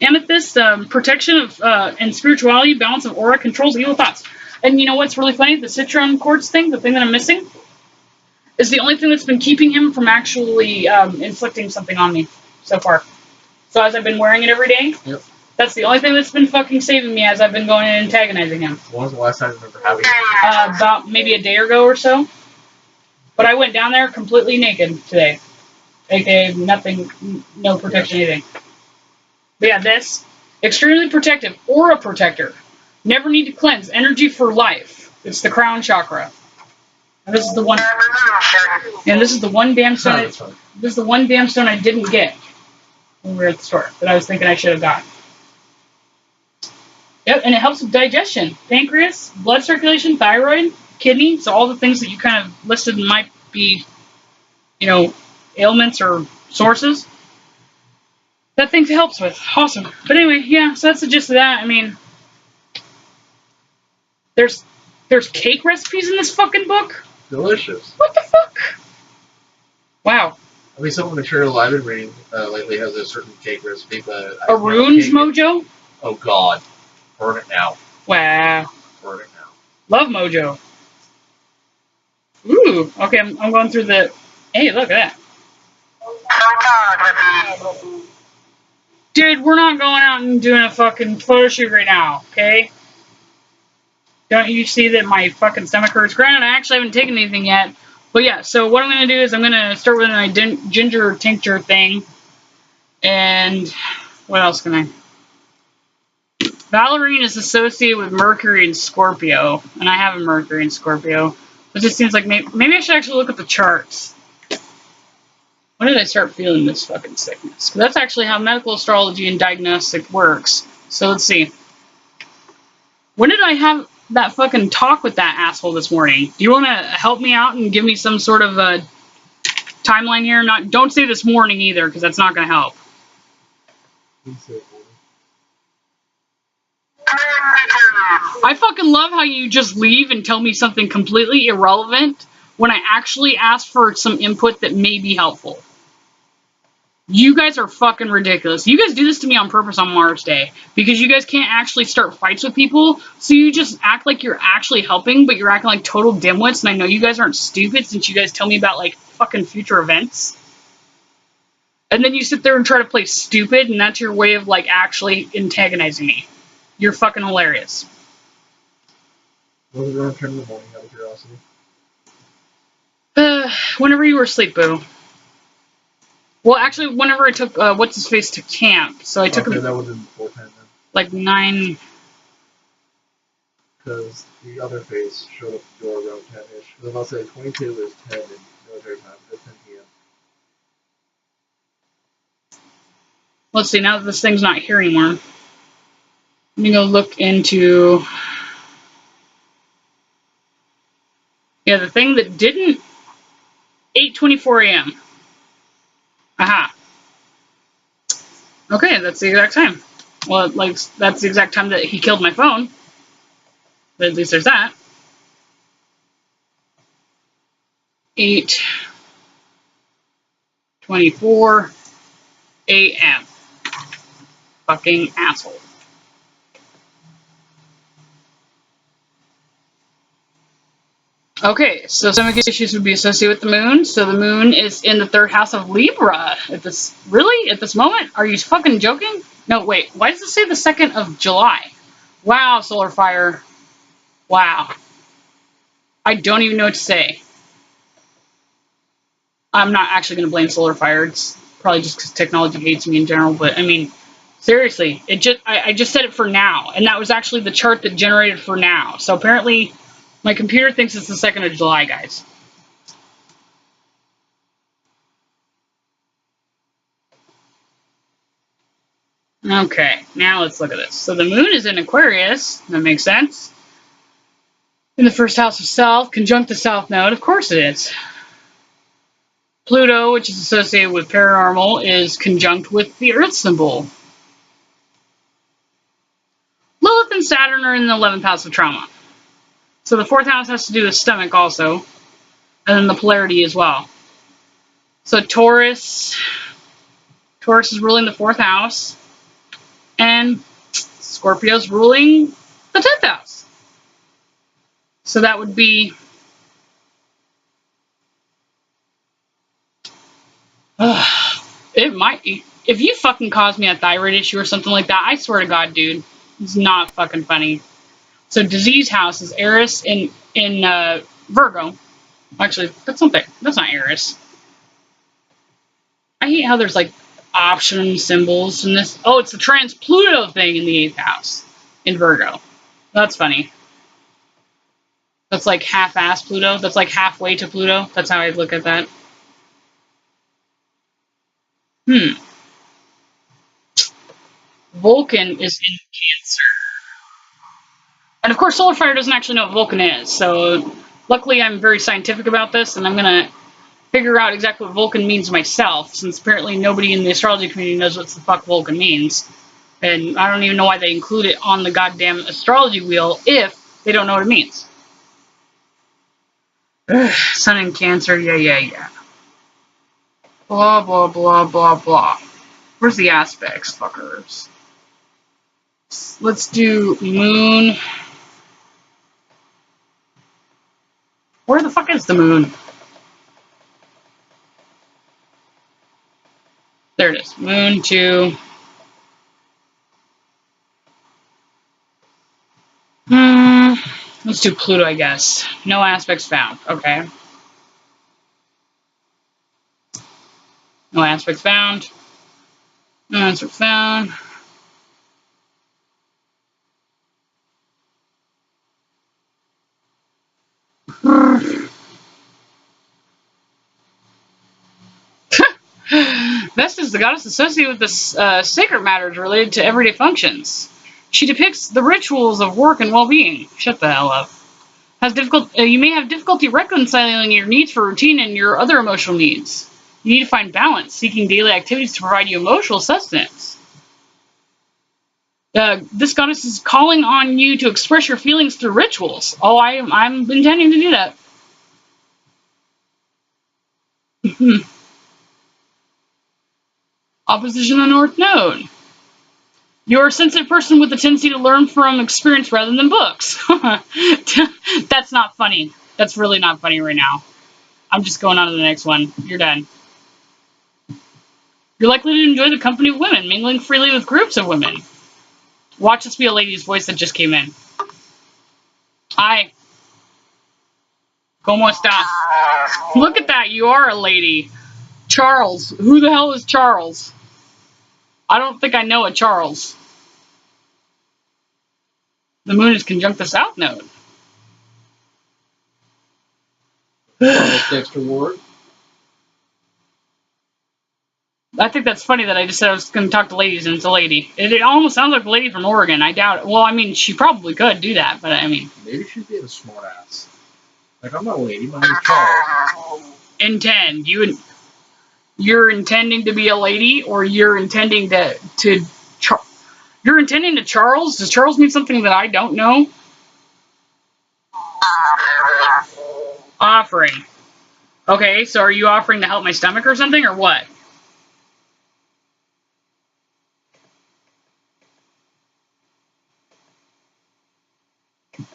Amethyst, protection of and spirituality, balance of aura, controls evil thoughts. And you know what's really funny? The citron quartz thing, the thing that I'm missing, is the only thing that's been keeping him from actually inflicting something on me so far. So as I've been wearing it every day, yep. That's the only thing that's been fucking saving me as I've been going and antagonizing him. When was the last time you remember having it? About maybe a day ago or so. But I went down there completely naked today. AKA nothing, no protection, anything. But yeah, this, extremely protective, aura protector. Never need to cleanse, energy for life. It's the crown chakra. And this is the one. And this is the one damn stone. This is the one damn stone I didn't get when we were at the store that I was thinking I should have gotten. Yep, and it helps with digestion, pancreas, blood circulation, thyroid, kidney. So all the things that you kind of listed might be, you know, ailments or sources. That thing helps with. Awesome. But anyway, yeah. So that's the gist of that. I mean, there's cake recipes in this fucking book. Delicious. What the fuck? Wow. I mean, some of the material I've been reading lately has a certain cake recipe, but a runes mojo. Oh God, burn it now. Wow. Burn it now. Love mojo. Ooh. Okay, I'm going through the. Hey, look at that. Dude, we're not going out and doing a fucking photo shoot right now, okay? Don't you see that my fucking stomach hurts? Granted, I actually haven't taken anything yet. But yeah, so what I'm going to do is I'm going to start with my ginger tincture thing. And what else can I? Valerian is associated with Mercury and Scorpio. And I have a Mercury and Scorpio. It just seems like maybe I should actually look at the charts. When did I start feeling this fucking sickness? Because that's actually how medical astrology and diagnostic works. So let's see. When did I have that fucking talk with that asshole this morning? Do you want to help me out and give me some sort of a timeline here? Don't say this morning either, because that's not going to help. I fucking love how you just leave and tell me something completely irrelevant when I actually ask for some input that may be helpful. You guys are fucking ridiculous. You guys do this to me on purpose on Mars Day because you guys can't actually start fights with people, so you just act like you're actually helping, but you're acting like total dimwits, and I know you guys aren't stupid since you guys tell me about, like, fucking future events. And then you sit there and try to play stupid, and that's your way of, like, actually antagonizing me. You're fucking hilarious. What was your return in the morning, out of curiosity? Whenever you were asleep, boo. Well, actually, whenever I took what's-his-face to camp, so I took him. That would have been before 10 then. Like 9. Because the other face showed up at the door around 10-ish. Because I'll say 22 is 10 in military time. It's 10 p.m. Let's see, now that this thing's not here anymore. Let me go look into. Yeah, the thing that didn't. 8:24 a.m. Aha. Okay, that's the exact time. Well, like, that's the exact time that he killed my phone. But at least there's that. 8:24 a.m. Fucking asshole. Okay, so stomach issues would be associated with the moon. So the moon is in the 3rd house of Libra. At this moment? Are you fucking joking? No, wait. Why does it say the 2nd of July? Wow, Solar Fire. Wow. I don't even know what to say. I'm not actually going to blame Solar Fire. It's probably just because technology hates me in general. But, I mean, seriously. I just said it for now. And that was actually the chart that generated for now. So apparently my computer thinks it's the 2nd of July, guys. Okay, now let's look at this. So the moon is in Aquarius. That makes sense. In the first house of South, conjunct the South Node. Of course it is. Pluto, which is associated with paranormal, is conjunct with the Earth symbol. Lilith and Saturn are in the 11th house of trauma. So the 4th house has to do with stomach also. And then the polarity as well. So Taurus is ruling the 4th house. And Scorpio's ruling the 10th house. So that would be... it might... If you fucking caused me a thyroid issue or something like that, I swear to God, dude, it's not fucking funny. So disease house is Eris in Virgo. Actually, that's something. That's not Eris. I hate how there's like option symbols in this. Oh, it's the trans-Pluto thing in the 8th house in Virgo. That's funny. That's like half-ass Pluto. That's like halfway to Pluto. That's how I look at that. Vulcan is in Cancer. And of course, Solar Fire doesn't actually know what Vulcan is. So luckily, I'm very scientific about this, and I'm going to figure out exactly what Vulcan means myself, since apparently nobody in the astrology community knows what the fuck Vulcan means. And I don't even know why they include it on the goddamn astrology wheel if they don't know what it means. Sun in Cancer, yeah. Blah, blah, blah, blah, blah. Where's the aspects, fuckers? Let's do Moon. Where the fuck is the Moon? There it is. Moon to... let's do Pluto, I guess. No aspects found. Okay. No aspects found. No aspects found. Vesta is the goddess associated with the sacred matters related to everyday functions. She depicts the rituals of work and well-being. Shut the hell up. You may have difficulty reconciling your needs for routine and your other emotional needs. You need to find balance, seeking daily activities to provide you emotional sustenance. This goddess is calling on you to express your feelings through rituals. Oh, I'm intending to do that. Opposition on North Node. You're a sensitive person with a tendency to learn from experience rather than books. That's not funny. That's really not funny right now. I'm just going on to the next one. You're done. You're likely to enjoy the company of women, mingling freely with groups of women. Watch this be a lady's voice that just came in. Hi. ¿Cómo está? Look at that. You are a lady. Charles. Who the hell is Charles? I don't think I know a Charles. The moon is conjunct the South Node. Dexter Ward. I think that's funny that I just said I was going to talk to ladies and it's a lady. It almost sounds like a lady from Oregon. I doubt it. Well, I mean, she probably could do that, but I mean... Maybe she's being a smart ass. Like, I'm not a lady. My name's Charles. Intend. You're intending to be a lady, or you're intending you're intending to Charles? Does Charles mean something that I don't know? Offering. Okay, so are you offering to help my stomach or something, or what?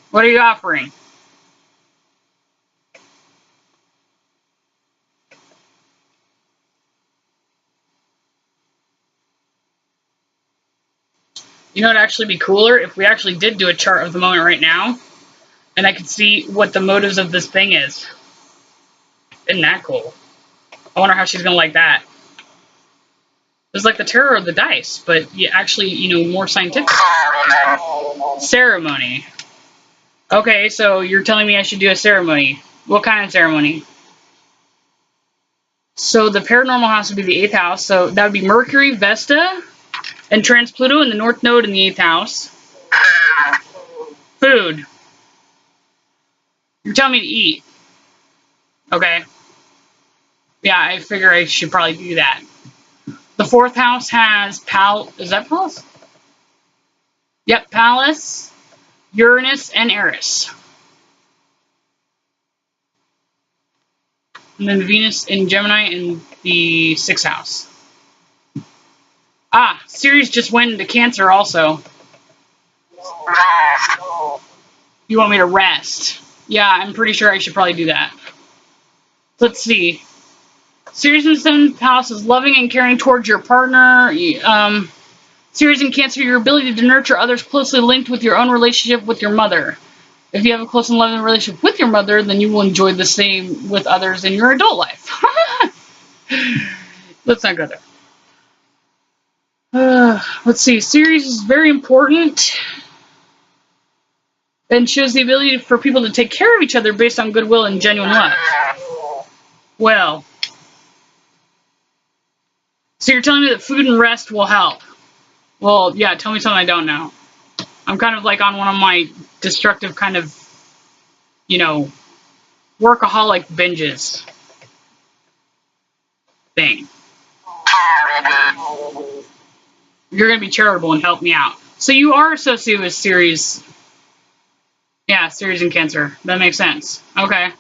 What are you offering? You know, it'd actually be cooler if we actually did do a chart of the moment right now, and I could see what the motives of this thing is. Isn't that cool? I wonder how she's gonna like that. It's like the Tarot of the Dice, but actually, you know, more scientific. Ceremony. Okay, so you're telling me I should do a ceremony. What kind of ceremony? So the paranormal house would be the 8th house, so that would be Mercury, Vesta, And Trans-Pluto in the North Node in the 8th house. Food. You're telling me to eat. Okay. Yeah, I figure I should probably do that. The 4th house has is that Pallas? Yep, Pallas, Uranus, and Eris. And then Venus in Gemini in the 6th house. Ah, Ceres just went into Cancer also. You want me to rest? Yeah, I'm pretty sure I should probably do that. Let's see. Ceres in the 7th house is loving and caring towards your partner. Ceres in Cancer, your ability to nurture others closely linked with your own relationship with your mother. If you have a close and loving relationship with your mother, then you will enjoy the same with others in your adult life. Let's not go there. Let's see. Ceres is very important and shows the ability for people to take care of each other based on goodwill and genuine love. Well, so you're telling me that food and rest will help. Well, yeah, tell me something I don't know. I'm kind of like on one of my destructive kind of, you know, workaholic binges thing. You're going to be charitable and help me out. So you are associated with Ceres. Yeah, Ceres in Cancer. That makes sense. Okay.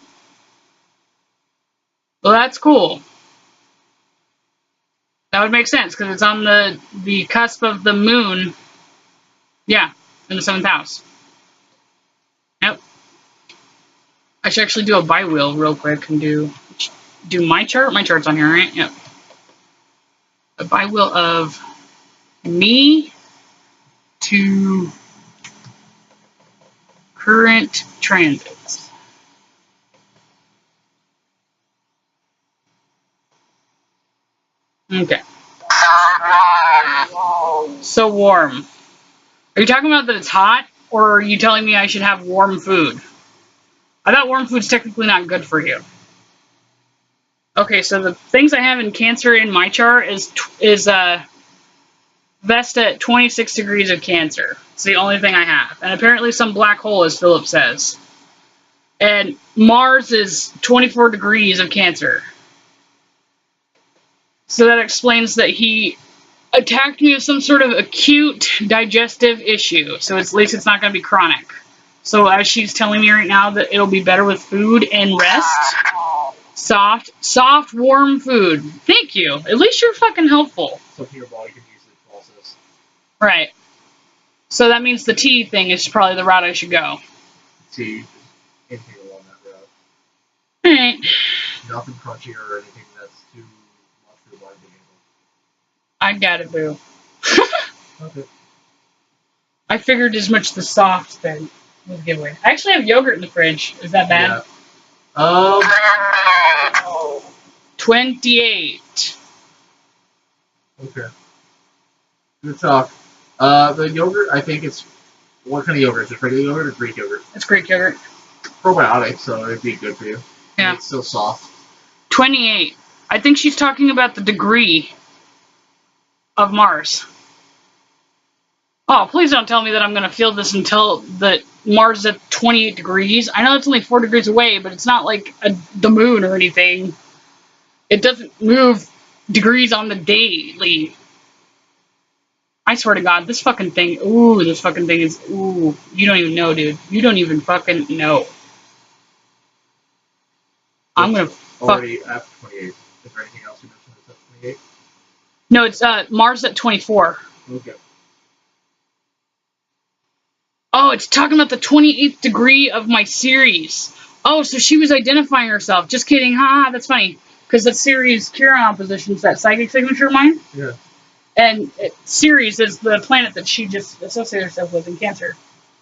Well, that's cool. That would make sense because it's on the cusp of the moon. Yeah, in the 7th house. Yep. I should actually do a bi-wheel real quick and do my chart. My chart's on here, right? Yep. A bi-wheel of me to current transits. Okay. So warm. Are you talking about that it's hot, or are you telling me I should have warm food? I thought warm food's technically not good for you. Okay, so the things I have in Cancer in my chart is Vesta at 26 degrees of Cancer. It's the only thing I have. And apparently some black hole, as Philip says. And Mars is 24 degrees of Cancer. So that explains that he attacked me with some sort of acute digestive issue. So at least it's not going to be chronic. So as she's telling me right now that it'll be better with food and rest. Soft, warm food. Thank you. At least you're fucking helpful. Something your body can easily process. Right. So that means the tea thing is probably the route I should go. Tea, anything along that route. Alright. Nothing crunchy or anything that's too much for your body to handle. I got it, boo. Okay. I figured as much the soft thing was a giveaway. I actually have yogurt in the fridge. Is that bad? Yeah. 28. Okay. Good talk. The yogurt, I think it's... What kind of yogurt? Is it regular yogurt or Greek yogurt? It's Greek yogurt. Probiotic, so it'd be good for you. Yeah. And it's still soft. 28. I think she's talking about the degree of Mars. Oh, please don't tell me that I'm going to feel this until the Mars is at 28 degrees. I know it's only 4 degrees away, but it's not like the moon or anything. It doesn't move degrees on the daily. I swear to God, this fucking thing, ooh, this fucking thing is, ooh, you don't even know, dude. You don't even fucking know. I'm going to already after 28. Is there anything else you mentioned that's at 28? No, it's Mars at 24. Okay. Oh, it's talking about the 28th degree of my Ceres. Oh, so she was identifying herself. Just kidding. Ha, that's funny. Because the Ceres Chiron opposition is that psychic signature of mine. Yeah. And Ceres is the planet that she just associated herself with in Cancer.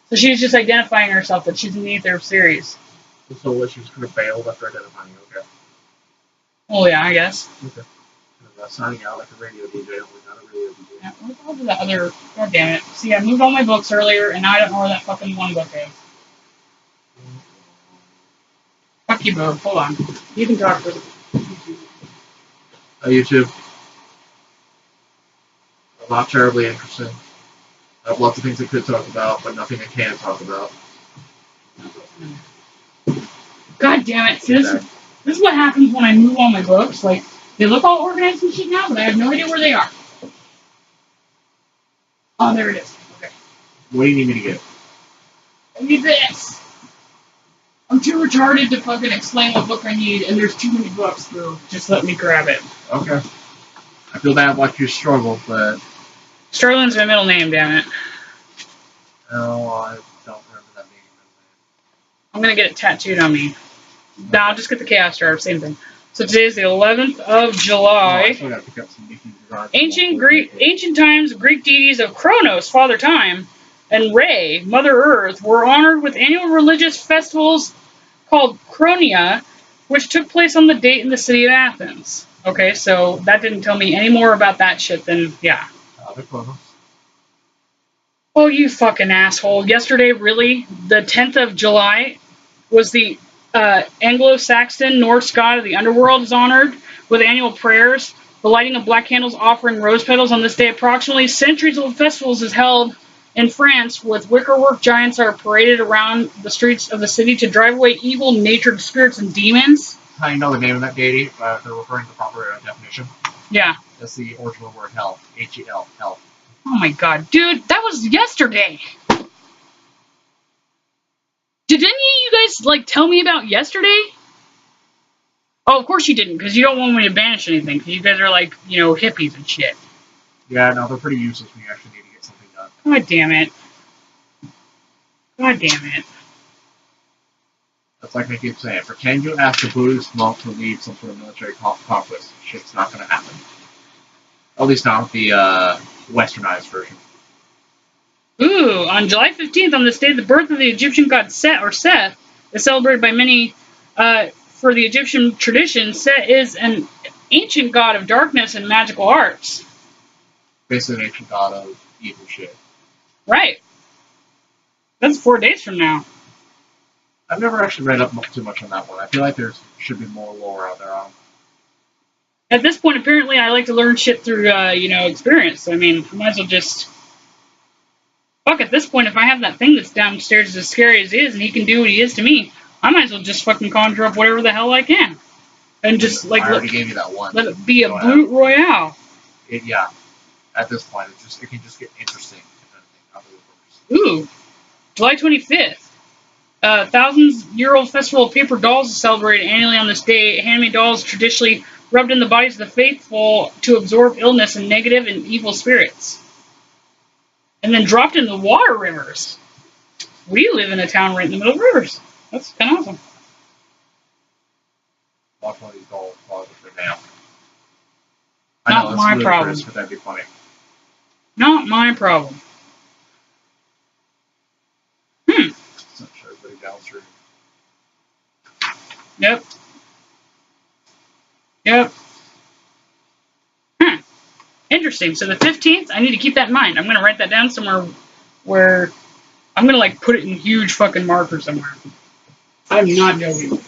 So she's just identifying herself that she's in the ether of Ceres. So what, she was kind of bailed after identifying, okay. Oh, yeah, I guess. Okay. Signing out like a radio DJ, only not a radio DJ. Yeah, what the hell did that other... God damn it. See, I moved all my books earlier, and now I don't know where that fucking one book is. Fuck you, Bo. Hold on. You can talk with YouTube. YouTube. Not terribly interesting. I have lots of things I could talk about, but nothing I can talk about. God damn it. See, this is what happens when I move all my books. Like, they look all organized and shit now, but I have no idea where they are. Oh, there it is. Okay. What do you need me to get? I need this. I'm too retarded to fucking explain what book I need, and there's too many books, so just let me grab it. Okay. I feel bad watching you struggle, but... Sterling's my middle name, damn it. No, I don't remember that being your middle name. I'm gonna get it tattooed on me. No, I'll just get the Chaos Star, same thing. So today is the 11th of July. I still gotta pick up some Mickey's Garage. Ancient times, Greek deities of Kronos, Father Time, and Re, Mother Earth, were honored with annual religious festivals called Chronia, which took place on the date in the city of Athens. Okay, so that didn't tell me any more about that shit than, yeah. They're Kronos. Oh, you fucking asshole. Yesterday, really, the 10th of July, was the Anglo-Saxon Norse god of the underworld is honored with annual prayers. The lighting of black candles offering rose petals on this day. Approximately centuries-old festivals is held in France, with wickerwork giants are paraded around the streets of the city to drive away evil-natured spirits and demons. How do you know the name of that deity? If they're referring to the proper definition. Yeah. That's the original word hell. H-E-L. Hell. Oh my god, dude, that was yesterday. Did any of you guys, like, tell me about yesterday? Oh, of course you didn't, because you don't want me to banish anything, because you guys are, like, you know, hippies and shit. Yeah, no, they're pretty useless when you actually need to get something done. God damn it. God damn it. That's like I keep saying. Pretend you ask a Buddhist monk to lead some sort of military conflict. Shit's not going to happen. At least not with the westernized version. Ooh, on July 15th, on this day, the birth of the Egyptian god Set, or Seth, is celebrated by many. For the Egyptian tradition, Set is an ancient god of darkness and magical arts. Basically an ancient god of evil shit. Right. That's 4 days from now. I've never actually read up too much on that one. I feel like there should be more lore out there on. At this point, apparently, I like to learn shit through, experience. So, I mean, I might as well just... Fuck, at this point, if I have that thing that's downstairs as scary as he is, and he can do what he is to me, I might as well just fucking conjure up whatever the hell I can. And just, like... I already gave you that one. Let it be a brute royale. Yeah. At this point, it can just get interesting. Ooh. July 25th. Thousands-year-old festival of paper dolls is celebrated annually on this day. Handmade dolls traditionally rubbed in the bodies of the faithful to absorb illness and negative and evil spirits. And then dropped in the water rivers. We live in a town right in the middle of rivers. That's kind of awesome. Watch one of these dolls fall over down. Not my problem. But that'd be funny. Not my problem. I'm sure everybody downstream. Yep. Interesting. So the 15th, I need to keep that in mind. I'm going to write that down somewhere where I'm going to, like, put it in huge fucking marker somewhere. I'm not joking.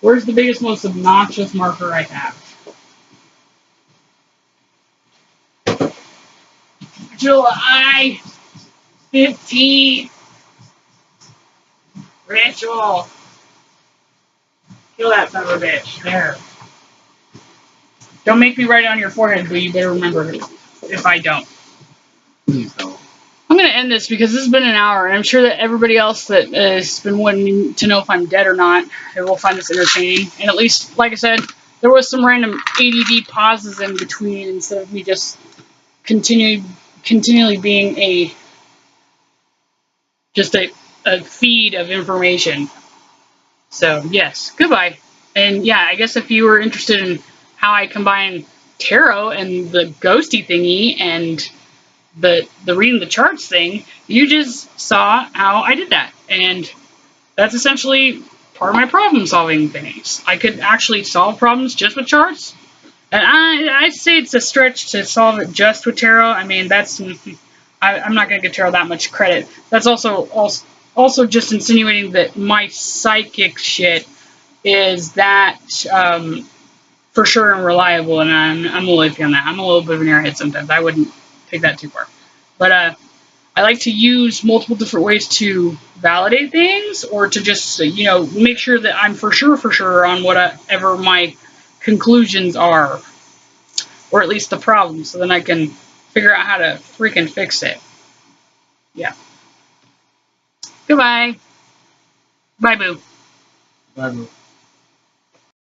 Where's the biggest, most obnoxious marker I have? July 15th. Ritual. Kill that son of a bitch. There. Don't make me write it on your forehead, but you better remember it if I don't. Please don't. I'm going to end this because this has been an hour, and I'm sure that everybody else that has been wanting to know if I'm dead or not will find this entertaining. And at least, like I said, there was some random ADD pauses in between instead of me just continually being a feed of information. So, yes, goodbye. And yeah, I guess if you were interested in how I combine tarot and the ghosty thingy and the reading the charts thing, you just saw how I did that. And that's essentially part of my problem solving things. I could actually solve problems just with charts. And I'd say it's a stretch to solve it just with tarot. I mean, I'm not going to give tarot that much credit. That's also just insinuating that my psychic shit is that for sure and reliable, and I'm a little iffy on that. I'm a little bit of an airhead sometimes. I wouldn't take that too far. But I like to use multiple different ways to validate things, or to just, make sure that I'm for sure on whatever my conclusions are, or at least the problem, so then I can figure out how to freaking fix it. Yeah. Goodbye. Bye, boo. Bye, boo.